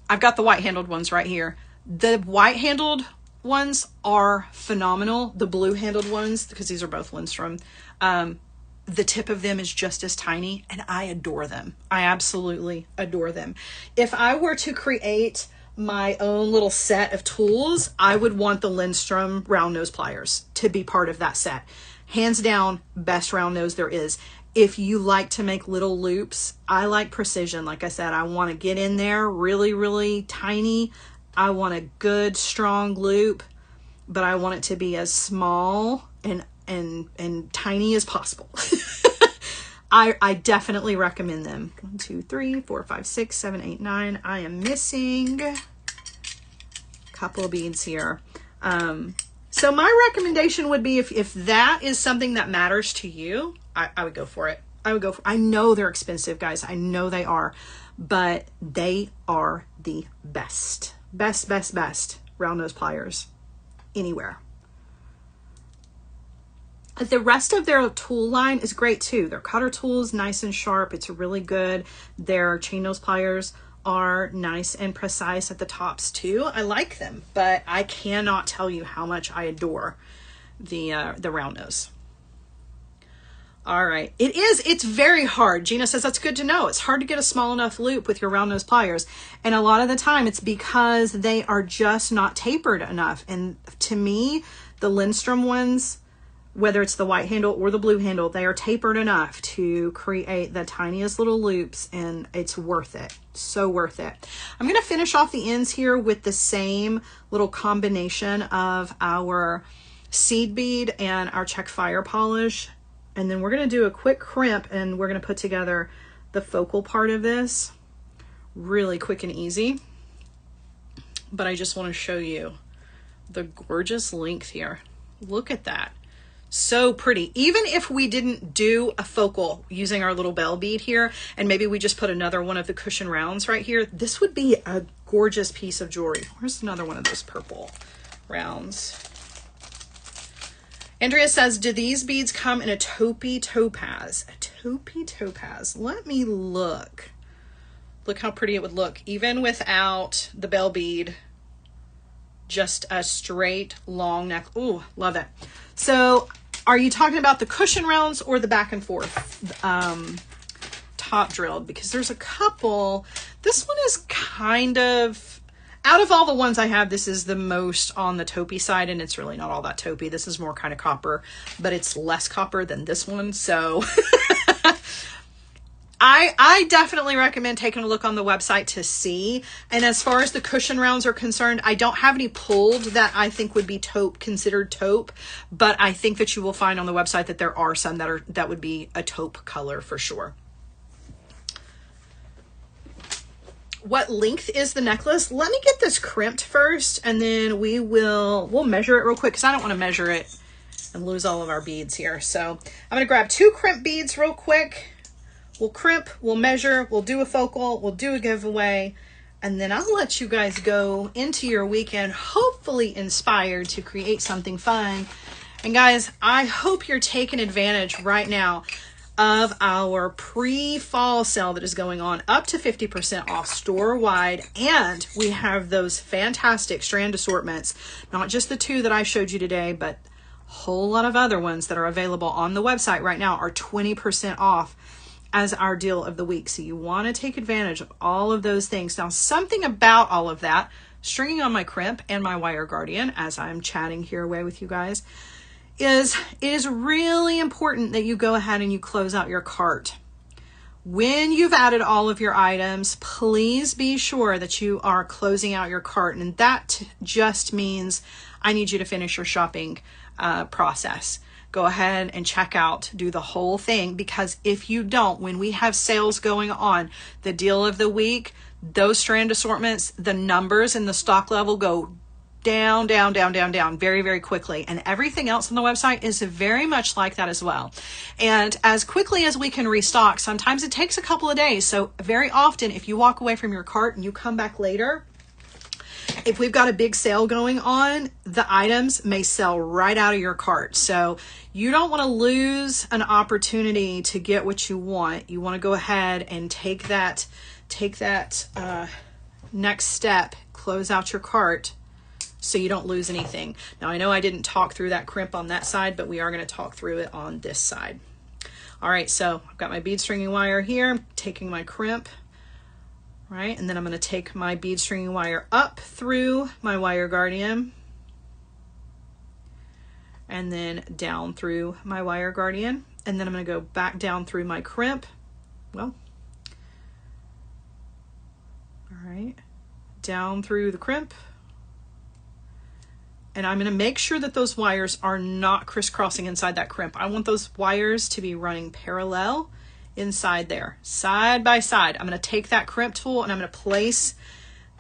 I've got the white handled ones right here. The white handled ones are phenomenal. The blue handled ones, because these are both Lindstrom, the tip of them is just as tiny, and I adore them. I absolutely adore them. If I were to create my own little set of tools, I would want the Lindstrom round nose pliers to be part of that set. Hands down, best round nose there is. If you like to make little loops, I like precision. Like I said, I want to get in there really, really tiny. I want a good, strong loop, but I want it to be as small and tiny as possible. I definitely recommend them. 1, 2, 3, 4, 5, 6, 7, 8, 9. I am missing a couple of beads here. So my recommendation would be, if that is something that matters to you, I would go for it. I know they're expensive, guys. I know they are, but they are the best round nose pliers anywhere. The rest of their tool line is great too. Their cutter tool is nice and sharp. It's really good. Their chain nose pliers are nice and precise at the tops too. I like them, but I cannot tell you how much I adore the round nose. All right. It's very hard. Gina says that's good to know. It's hard to get a small enough loop with your round nose pliers. And a lot of the time it's because they are just not tapered enough. And to me, the Lindstrom ones, whether it's the white handle or the blue handle, they are tapered enough to create the tiniest little loops, and it's worth it. So worth it. I'm going to finish off the ends here with the same little combination of our seed bead and our check fire polish. And then we're going to do a quick crimp, and we're going to put together the focal part of this really quick and easy. But I just want to show you the gorgeous length here. Look at that. So pretty. Even if we didn't do a focal using our little bell bead here, and maybe we just put another one of the cushion rounds right here, this would be a gorgeous piece of jewelry. Where's another one of those purple rounds? Andrea says, do these beads come in a taupey topaz? A taupey topaz. Let me look. Look how pretty it would look, even without the bell bead. Just a straight long neck. Ooh, love it. So are you talking about the cushion rounds or the back and forth top drilled? Because there's a couple. This one is kind of, out of all the ones I have, this is the most on the taupey side, and it's really not all that taupey. This is more kind of copper, but it's less copper than this one. So I definitely recommend taking a look on the website to see. And as far as the cushion rounds are concerned, I don't have any pulled that I think would be considered taupe, but I think that you will find on the website that there are some that would be a taupe color for sure. What length is the necklace? Let me get this crimped first, and then we'll measure it real quick, because I don't want to measure it and lose all of our beads here. So I'm going to grab 2 crimp beads real quick. We'll crimp, we'll measure, we'll do a focal, we'll do a giveaway, and then I'll let you guys go into your weekend, hopefully inspired to create something fun. And guys, I hope you're taking advantage right now of our pre-fall sale that is going on, up to 50% off store-wide. And we have those fantastic strand assortments, not just the 2 that I showed you today, but a whole lot of other ones that are available on the website right now are 20% off as our deal of the week. So you want to take advantage of all of those things. Now, something about all of that, stringing on my crimp and my wire guardian as I'm chatting here away with you guys, it is really important that you go ahead and you close out your cart. When you've added all of your items, please be sure that you are closing out your cart. And that just means I need you to finish your shopping process. Go ahead and check out, do the whole thing, because if you don't, when we have sales going on, the deal of the week, those strand assortments, the numbers and the stock level go down very, very quickly. And everything else on the website is very much like that as well. And as quickly as we can restock, sometimes it takes a couple of days. So very often, if you walk away from your cart and you come back later, if we've got a big sale going on, the items may sell right out of your cart. So you don't want to lose an opportunity to get what you want. You want to go ahead and take that next step, close out your cart, so you don't lose anything. Now, I know I didn't talk through that crimp on that side, but we are going to talk through it on this side. All right, so I've got my bead stringing wire here. I'm taking my crimp, right? And then I'm going to take my bead stringing wire up through my wire guardian, and then down through my wire guardian. And then I'm going to go back down through my crimp. Well, all right, down through the crimp. And I'm going to make sure that those wires are not crisscrossing inside that crimp. I want those wires to be running parallel inside there, side by side. I'm going to take that crimp tool and I'm going to place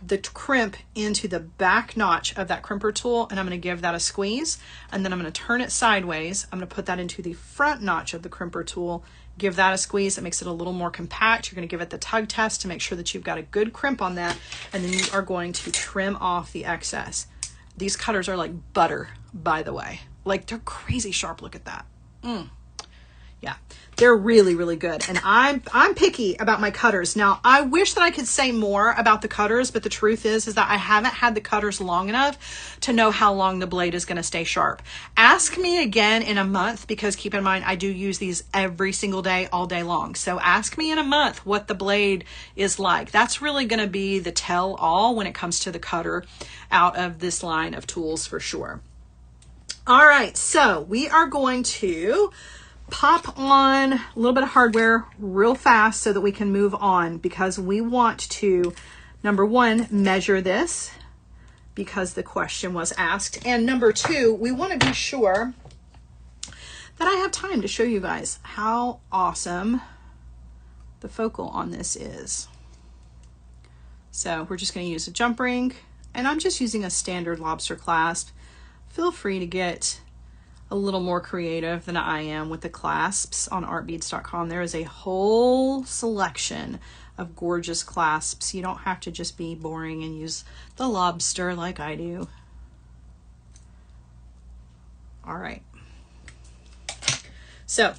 the crimp into the back notch of that crimper tool, and I'm going to give that a squeeze. And then I'm going to turn it sideways. I'm going to put that into the front notch of the crimper tool, give that a squeeze. It makes it a little more compact. You're going to give it the tug test to make sure that you've got a good crimp on that. And then you are going to trim off the excess. These cutters are like butter, by the way. Like, they're crazy sharp. Look at that. Yeah, they're really, really good. And I'm picky about my cutters. Now, I wish that I could say more about the cutters, but the truth is that I haven't had the cutters long enough to know how long the blade is going to stay sharp. Ask me again in a month, because keep in mind, I do use these every single day, all day long. So ask me in a month what the blade is like. That's really going to be the tell all when it comes to the cutter out of this line of tools for sure. All right, so we are going to pop on a little bit of hardware real fast so that we can move on, because we want to, number one, measure this because the question was asked. And number two, we want to be sure that I have time to show you guys how awesome the focal on this is. So we're just going to use a jump ring, and I'm just using a standard lobster clasp. Feel free to get a little more creative than I am with the clasps on artbeads.com. There is a whole selection of gorgeous clasps. You don't have to just be boring and use the lobster like I do. All right. So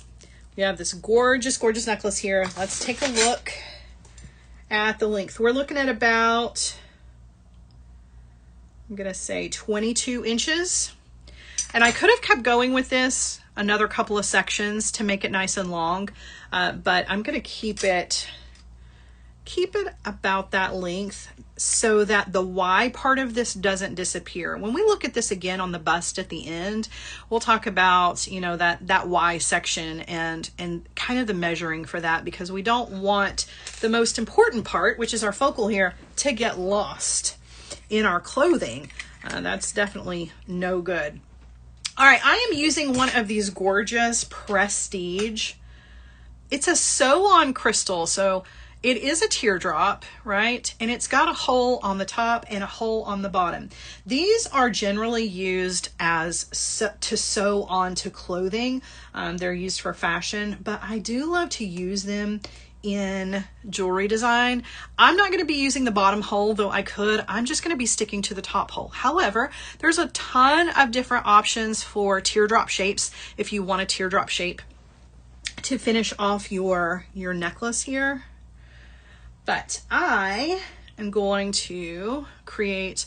we have this gorgeous, gorgeous necklace here. Let's take a look at the length. We're looking at about, I'm going to say 22 inches. And I could have kept going with this another couple of sections to make it nice and long, but I'm going to keep it about that length so that the Y part of this doesn't disappear. When we look at this again on the bust at the end, we'll talk about, you know, that Y section and kind of the measuring for that, because we don't want the most important part, which is our focal here, to get lost in our clothing. That's definitely no good. All right, I am using one of these gorgeous Prestige. It's a sew-on crystal, so it is a teardrop, right? And it's got a hole on the top and a hole on the bottom. These are generally used as to sew onto clothing. They're used for fashion, but I do love to use them in jewelry design. I'm not going to be using the bottom hole, though I could. I'm just going to be sticking to the top hole. However, there's a ton of different options for teardrop shapes if you want a teardrop shape to finish off your necklace here. But I am going to create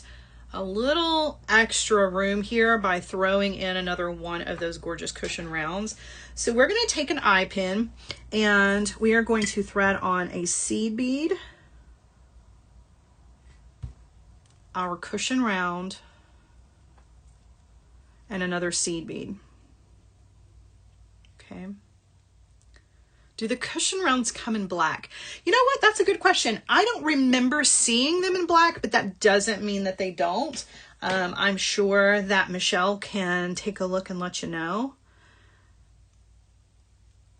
a little extra room here by throwing in another one of those gorgeous cushion rounds. So we're going to take an eye pin and we are going to thread on a seed bead, our cushion round, and another seed bead. Okay. Do the cushion rounds come in black? You know what? That's a good question. I don't remember seeing them in black, but that doesn't mean that they don't. I'm sure that Michelle can take a look and let you know.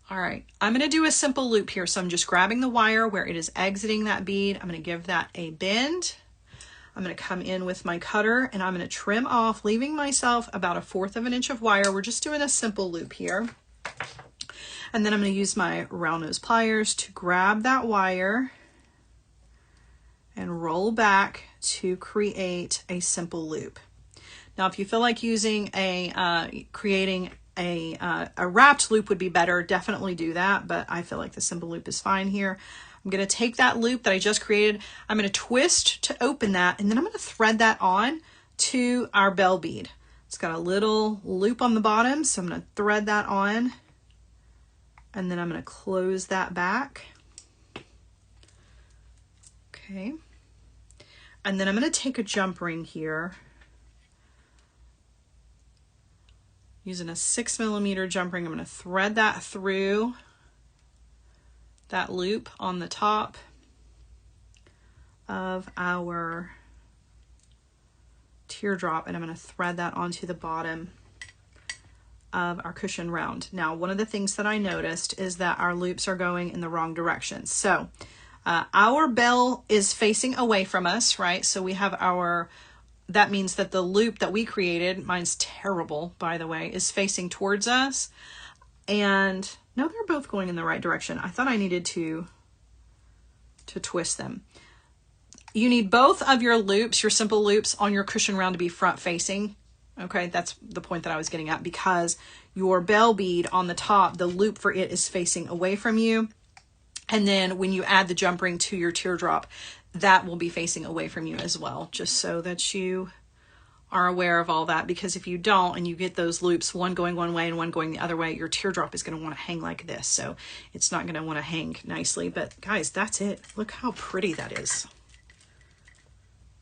All right, I'm going to do a simple loop here. So I'm just grabbing the wire where it is exiting that bead. I'm going to give that a bend. I'm going to come in with my cutter and I'm going to trim off, leaving myself about 1/4 of an inch of wire. We're just doing a simple loop here. And then I'm going to use my round nose pliers to grab that wire and roll back to create a simple loop. Now, if you feel like using creating a wrapped loop would be better, definitely do that, but I feel like the simple loop is fine here. I'm going to take that loop that I just created, I'm going to twist to open that, and then I'm going to thread that on to our bell bead. It's got a little loop on the bottom, so I'm going to thread that on, and then I'm going to close that back. Okay. And then I'm going to take a jump ring here, using a 6mm jump ring. I'm going to thread that through that loop on the top of our teardrop, and I'm going to thread that onto the bottom of our cushion round. Now, one of the things that I noticed is that our loops are going in the wrong direction. So our bell is facing away from us, right? So we have that means that the loop that we created, mine's terrible, by the way, is facing towards us. And no, they're both going in the right direction. I thought I needed to twist them. You need both of your loops, your simple loops on your cushion round, to be front facing. Okay, that's the point that I was getting at, because your bell bead on the top, the loop for it is facing away from you. And then when you add the jump ring to your teardrop, that will be facing away from you as well, just so that you are aware of all that. Because if you don't, and you get those loops, one going one way and one going the other way, your teardrop is going to want to hang like this. So it's not going to want to hang nicely. But guys, that's it. Look how pretty that is.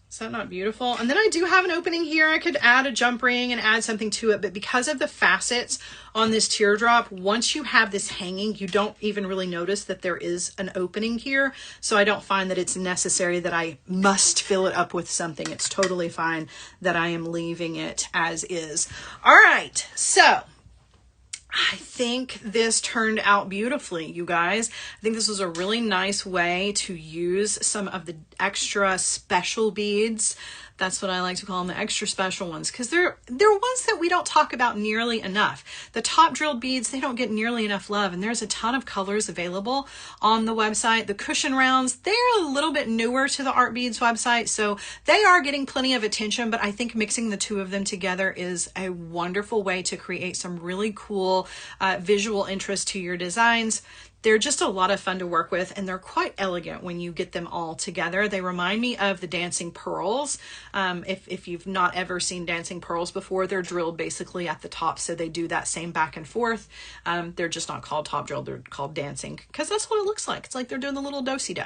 Is that not beautiful? And then I do have an opening here. I could add a jump ring and add something to it, but because of the facets on this teardrop, once you have this hanging, you don't even really notice that there is an opening here. So I don't find that it's necessary that I must fill it up with something. It's totally fine that I am leaving it as is. All right, so I think this turned out beautifully, you guys. I think this was a really nice way to use some of the extra special beads. That's what I like to call them, the extra special ones, because they're ones that we don't talk about nearly enough. The top drilled beads, they don't get nearly enough love, and there's a ton of colors available on the website. The cushion rounds, they're a little bit newer to the Art Beads website, so they are getting plenty of attention, but I think mixing the two of them together is a wonderful way to create some really cool visual interest to your designs. They're just a lot of fun to work with, and they're quite elegant when you get them all together. They remind me of the dancing pearls. If you've not ever seen dancing pearls before, they're drilled basically at the top, so they do that same back and forth. They're just not called top drilled, they're called dancing, because that's what it looks like. It's like they're doing the little do-si-do.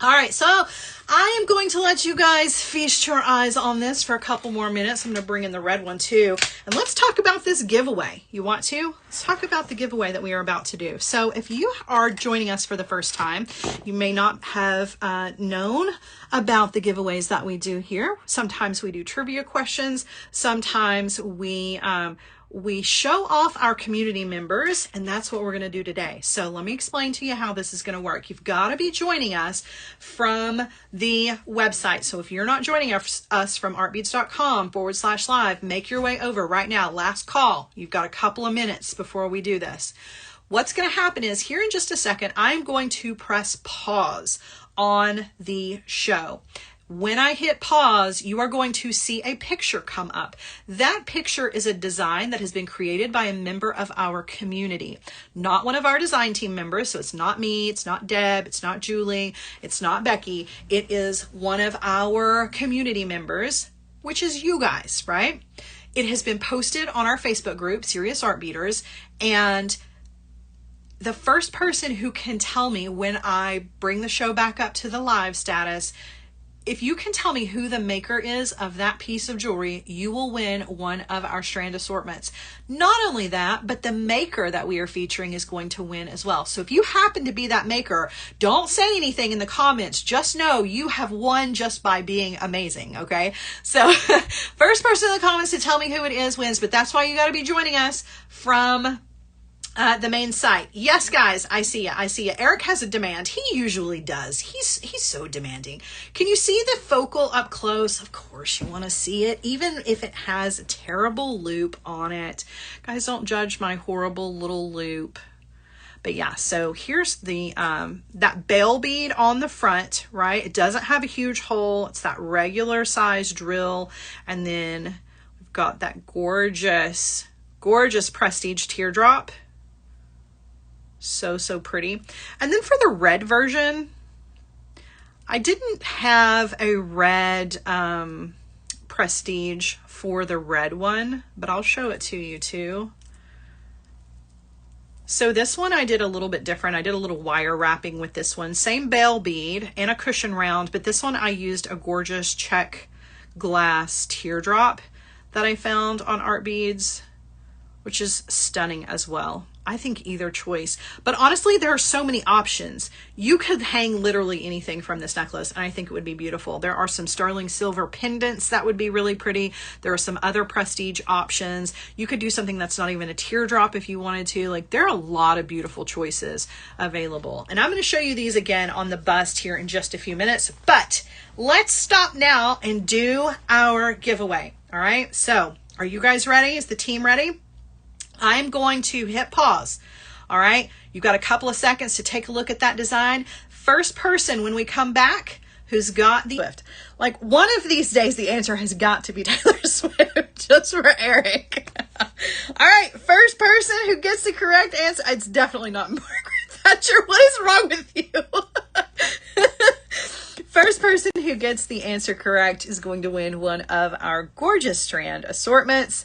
All right, so I am going to let you guys feast your eyes on this for a couple more minutes. I'm going to bring in the red one too. And let's talk about this giveaway. You want to? Let's talk about the giveaway that we are about to do. So if you are joining us for the first time, you may not have known about the giveaways that we do here. Sometimes we do trivia questions. Sometimes we show off our community members, and that's what we're going to do today. So let me explain to you how this is going to work. You've got to be joining us from the website. So if you're not joining us from artbeads.com/live, make your way over right now. Last call. You've got a couple of minutes before we do this. What's going to happen is here in just a second, I'm going to press pause on the show. When I hit pause, you are going to see a picture come up. That picture is a design that has been created by a member of our community, not one of our design team members. So it's not me, it's not Deb, it's not Julie, it's not Becky. It is one of our community members, which is you guys, right? It has been posted on our Facebook group, Serious Art Beaters, and the first person who can tell me when I bring the show back up to the live status, if you can tell me who the maker is of that piece of jewelry, you will win one of our strand assortments. Not only that, but the maker that we are featuring is going to win as well. So if you happen to be that maker, don't say anything in the comments. Just know you have won just by being amazing, okay? So first person in the comments to tell me who it is wins, but that's why you got to be joining us from the main site. Yes, guys, I see you. I see you. Eric has a demand. He usually does. He's so demanding. Can you see the focal up close? Of course you want to see it, even if it has a terrible loop on it. Guys, don't judge my horrible little loop. But yeah, so here's the that bell bead on the front, right? It doesn't have a huge hole. It's that regular size drill. And then we've got that gorgeous, gorgeous prestige teardrop. So pretty. And then for the red version, I didn't have a red prestige for the red one, but I'll show it to you too. So this one I did a little bit different. I did a little wire wrapping with this one. Same bell bead and a cushion round, but this one I used a gorgeous check glass teardrop that I found on Art Beads, which is stunning as well. I think either choice, but honestly, there are so many options. You could hang literally anything from this necklace, and I think it would be beautiful. There are some sterling silver pendants that would be really pretty. There are some other prestige options. You could do something that's not even a teardrop if you wanted to. Like, there are a lot of beautiful choices available. And I'm going to show you these again on the bust here in just a few minutes, but let's stop now and do our giveaway. All right, so are you guys ready? Is the team ready? I'm going to hit pause. All right. You've got a couple of seconds to take a look at that design. First person, when we come back, who's got the Swift. Like, one of these days, the answer has got to be Taylor Swift, just for Eric. All right, first person who gets the correct answer. It's definitely not Margaret Thatcher. What is wrong with you? First person who gets the answer correct is going to win one of our gorgeous strand assortments.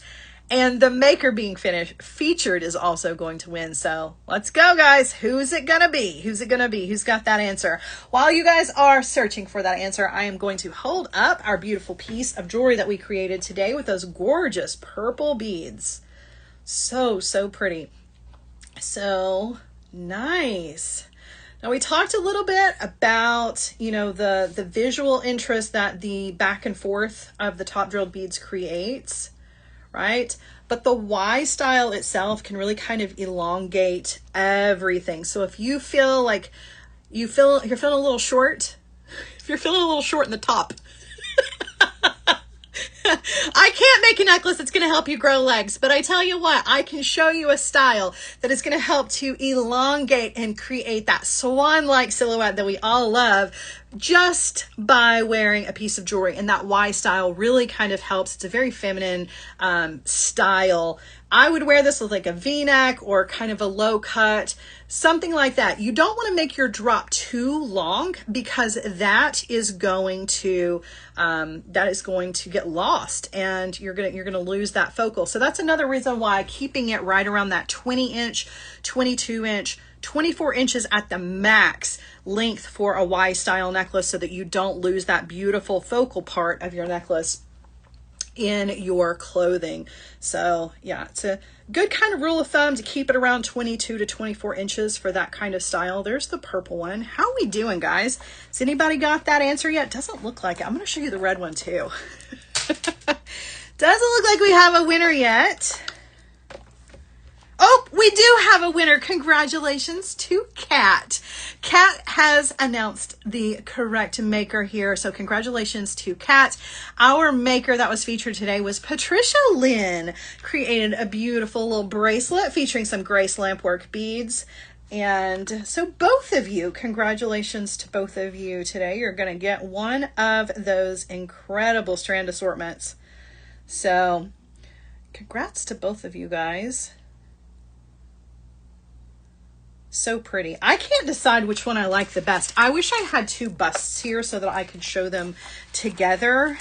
And the maker being featured is also going to win. So let's go, guys. Who's it going to be? Who's it going to be? Who's got that answer? While you guys are searching for that answer, I am going to hold up our beautiful piece of jewelry that we created today with those gorgeous purple beads. So, so pretty. So nice. Now, we talked a little bit about, you know, the visual interest that the back and forth of the top drilled beads creates, right? But the Y style itself can really kind of elongate everything. So if you feel like you're feeling a little short, if you're feeling a little short in the top, I can't make a necklace that's going to help you grow legs, but I tell you what, I can show you a style that is going to help to elongate and create that swan-like silhouette that we all love just by wearing a piece of jewelry. And that Y style really kind of helps. It's a very feminine style. I would wear this with like a V-neck or kind of a low cut, something like that. You don't want to make your drop too long because that is going to get lost and you're gonna lose that focal. So that's another reason why keeping it right around that 20-inch, 22-inch, 24 inches at the max length for a Y style necklace, so that you don't lose that beautiful focal part of your necklace in your clothing. So yeah, it's a good kind of rule of thumb to keep it around 22 to 24 inches for that kind of style. There's the purple one. How are we doing, guys? Has anybody got that answer yet? Doesn't look like it. I'm going to show you the red one too. Doesn't look like we have a winner yet. Oh, we do have a winner. Congratulations to Kat. Kat has announced the correct maker here. So congratulations to Kat. Our maker that was featured today was Patricia Lynn. Created a beautiful little bracelet featuring some Grace Lampwork beads. And so both of you, congratulations to both of you today. You're going to get one of those incredible strand assortments. So congrats to both of you guys. So pretty. I can't decide which one I like the best. I wish I had two busts here so that I could show them together.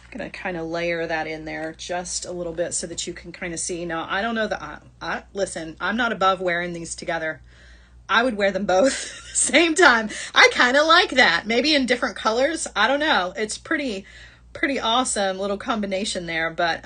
I'm going to kind of layer that in there just a little bit so that you can kind of see. Now, I don't know that listen, I'm not above wearing these together. I would wear them both at the same time. I kind of like that. Maybe in different colors. I don't know. It's pretty awesome little combination there, but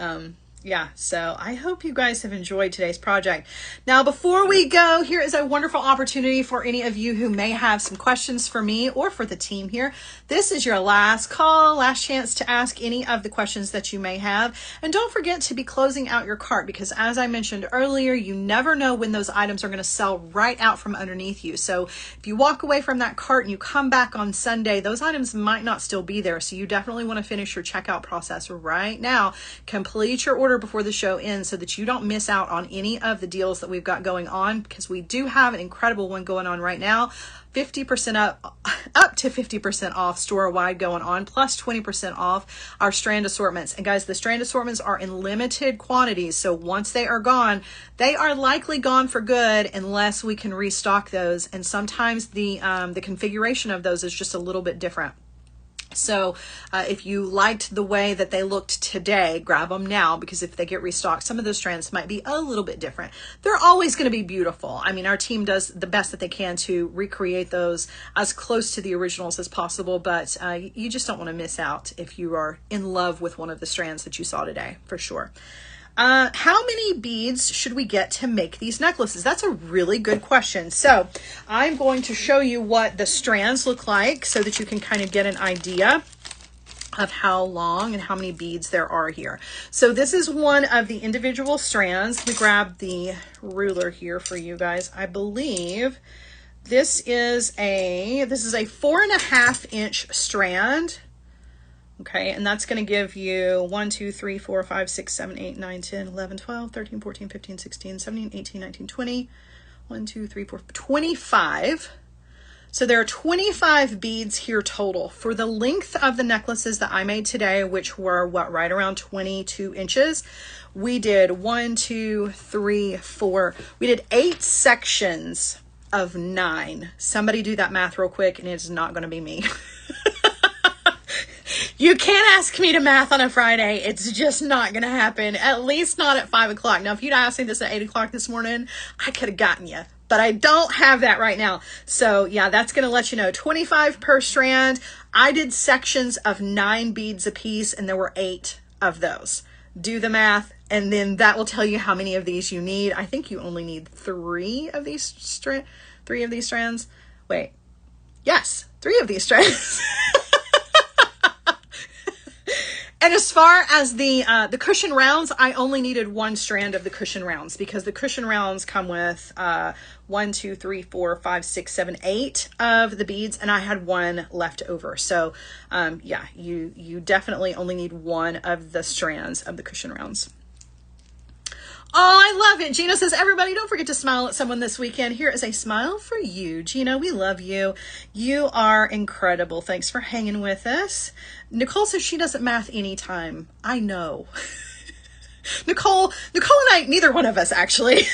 yeah, so I hope you guys have enjoyed today's project. Now, before we go, here is a wonderful opportunity for any of you who may have some questions for me or for the team here. This is your last call, last chance to ask any of the questions that you may have. And don't forget to be closing out your cart, because as I mentioned earlier, you never know when those items are going to sell right out from underneath you. So if you walk away from that cart and you come back on Sunday, those items might not still be there. So you definitely want to finish your checkout process right now. Complete your order before the show ends so that you don't miss out on any of the deals that we've got going on, because we do have an incredible one going on right now. 50% up to 50% off store-wide going on, plus 20% off our strand assortments. And guys, the strand assortments are in limited quantities, so once they are gone, they are likely gone for good unless we can restock those. And sometimes the configuration of those is just a little bit different. So if you liked the way that they looked today, grab them now, because if they get restocked, some of those strands might be a little bit different. They're always going to be beautiful. I mean, our team does the best that they can to recreate those as close to the originals as possible, but you just don't want to miss out if you are in love with one of the strands that you saw today, for sure. How many beads should we get to make these necklaces? That's a really good question. So I'm going to show you what the strands look like so that you can kind of get an idea of how long and how many beads there are here. So this is one of the individual strands. Let me grab the ruler here for you guys. I believe this is a 4.5 inch strand. Okay, and that's going to give you 1, 2, 3, 4, 5, 6, 7, 8, 9, 10, 11, 12, 13, 14, 15, 16, 17, 18, 19, 20, 1, 2, 3, 4, 25 So there are 25 beads here total. For the length of the necklaces that I made today, which were right around 22 inches, we did 1, 2, 3, 4. We did 8 sections of 9. Somebody do that math real quick, and it's not going to be me. You can't ask me to math on a Friday. It's just not going to happen, at least not at 5 o'clock. Now, if you'd asked me this at 8 o'clock this morning, I could have gotten you, but I don't have that right now. So yeah, that's going to let you know 25 per strand. I did sections of 9 beads a piece, and there were 8 of those. Do the math, and then that will tell you how many of these you need. I think you only need 3 of these strands. Wait, yes, 3 of these strands. And as far as the cushion rounds, I only needed 1 strand of the cushion rounds, because the cushion rounds come with 1, 2, 3, 4, 5, 6, 7, 8 of the beads, and I had 1 left over. So yeah, you definitely only need 1 of the strands of the cushion rounds. Oh, I love it. Gina says, everybody, don't forget to smile at someone this weekend. Here is a smile for you. Gina, we love you. You are incredible. Thanks for hanging with us. Nicole says she doesn't math anytime. I know. Nicole and I, neither one of us actually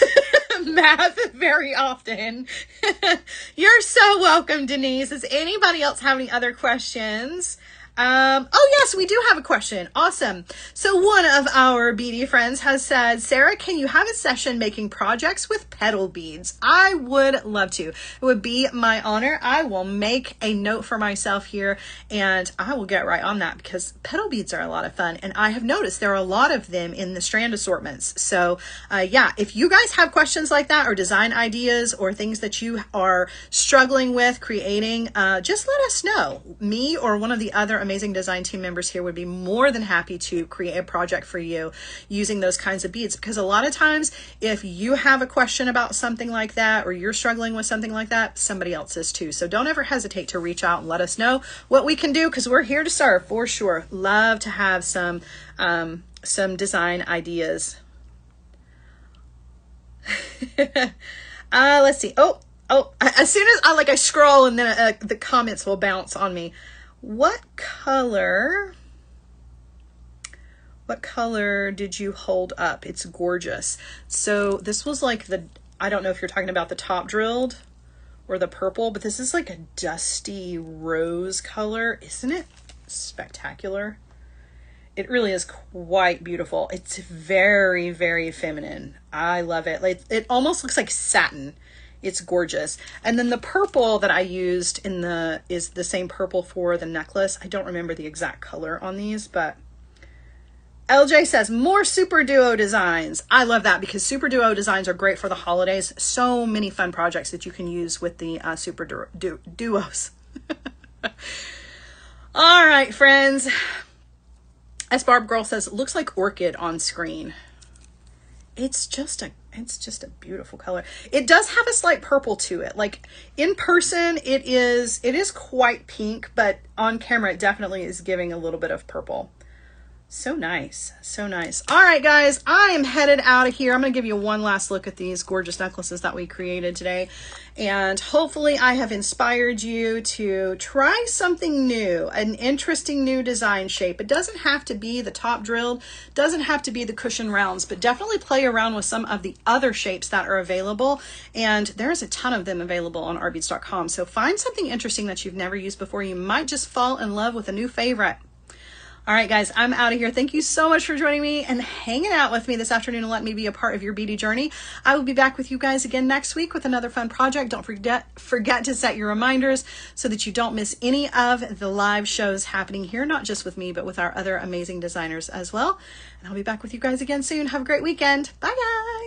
math very often. You're so welcome, Denise. Does anybody else have any other questions? Oh yes, we do have a question. Awesome. So one of our beady friends has said, Sarah, can you have a session making projects with petal beads? I would love to. It would be my honor. I will make a note for myself here, and I will get right on that, because petal beads are a lot of fun. And I have noticed there are a lot of them in the strand assortments. So yeah, if you guys have questions like that, or design ideas, or things that you are struggling with creating, just let us know. Me or one of the other amazing design team members here would be more than happy to create a project for you using those kinds of beads, because a lot of times if you have a question about something like that, or you're struggling with something like that, somebody else is too. So don't ever hesitate to reach out and let us know what we can do, because we're here to serve for sure. Love to have some design ideas. Let's see. Oh, as soon as I scroll, and then the comments will bounce on me. What color did you hold up? It's gorgeous. So this was like I don't know if you're talking about the top drilled or the purple, but this is like a dusty rose color. Isn't it spectacular? It really is quite beautiful. It's very, very feminine. I love it. Like, it almost looks like satin. It's gorgeous. And then the purple that I used is the same purple for the necklace. I don't remember the exact color on these, but LJ says more super duo designs. I love that, because super duo designs are great for the holidays. So many fun projects that you can use with the super duos. All right, friends. As Barb Girl says, looks like orchid on screen. It's just a beautiful color. It does have a slight purple to it. Like in person, it is quite pink, but on camera, it definitely is giving a little bit of purple. So nice. So nice. All right, guys, I am headed out of here. I'm going to give you one last look at these gorgeous necklaces that we created today. And hopefully I have inspired you to try something new, an interesting new design shape. It doesn't have to be the top drilled, doesn't have to be the cushion rounds, but definitely play around with some of the other shapes that are available. And there's a ton of them available on ourbeads.com. So find something interesting that you've never used before. You might just fall in love with a new favorite. All right, guys, I'm out of here. Thank you so much for joining me and hanging out with me this afternoon and letting me be a part of your beady journey. I will be back with you guys again next week with another fun project. Don't forget to set your reminders so that you don't miss any of the live shows happening here, not just with me, but with our other amazing designers as well. And I'll be back with you guys again soon. Have a great weekend. Bye, guys.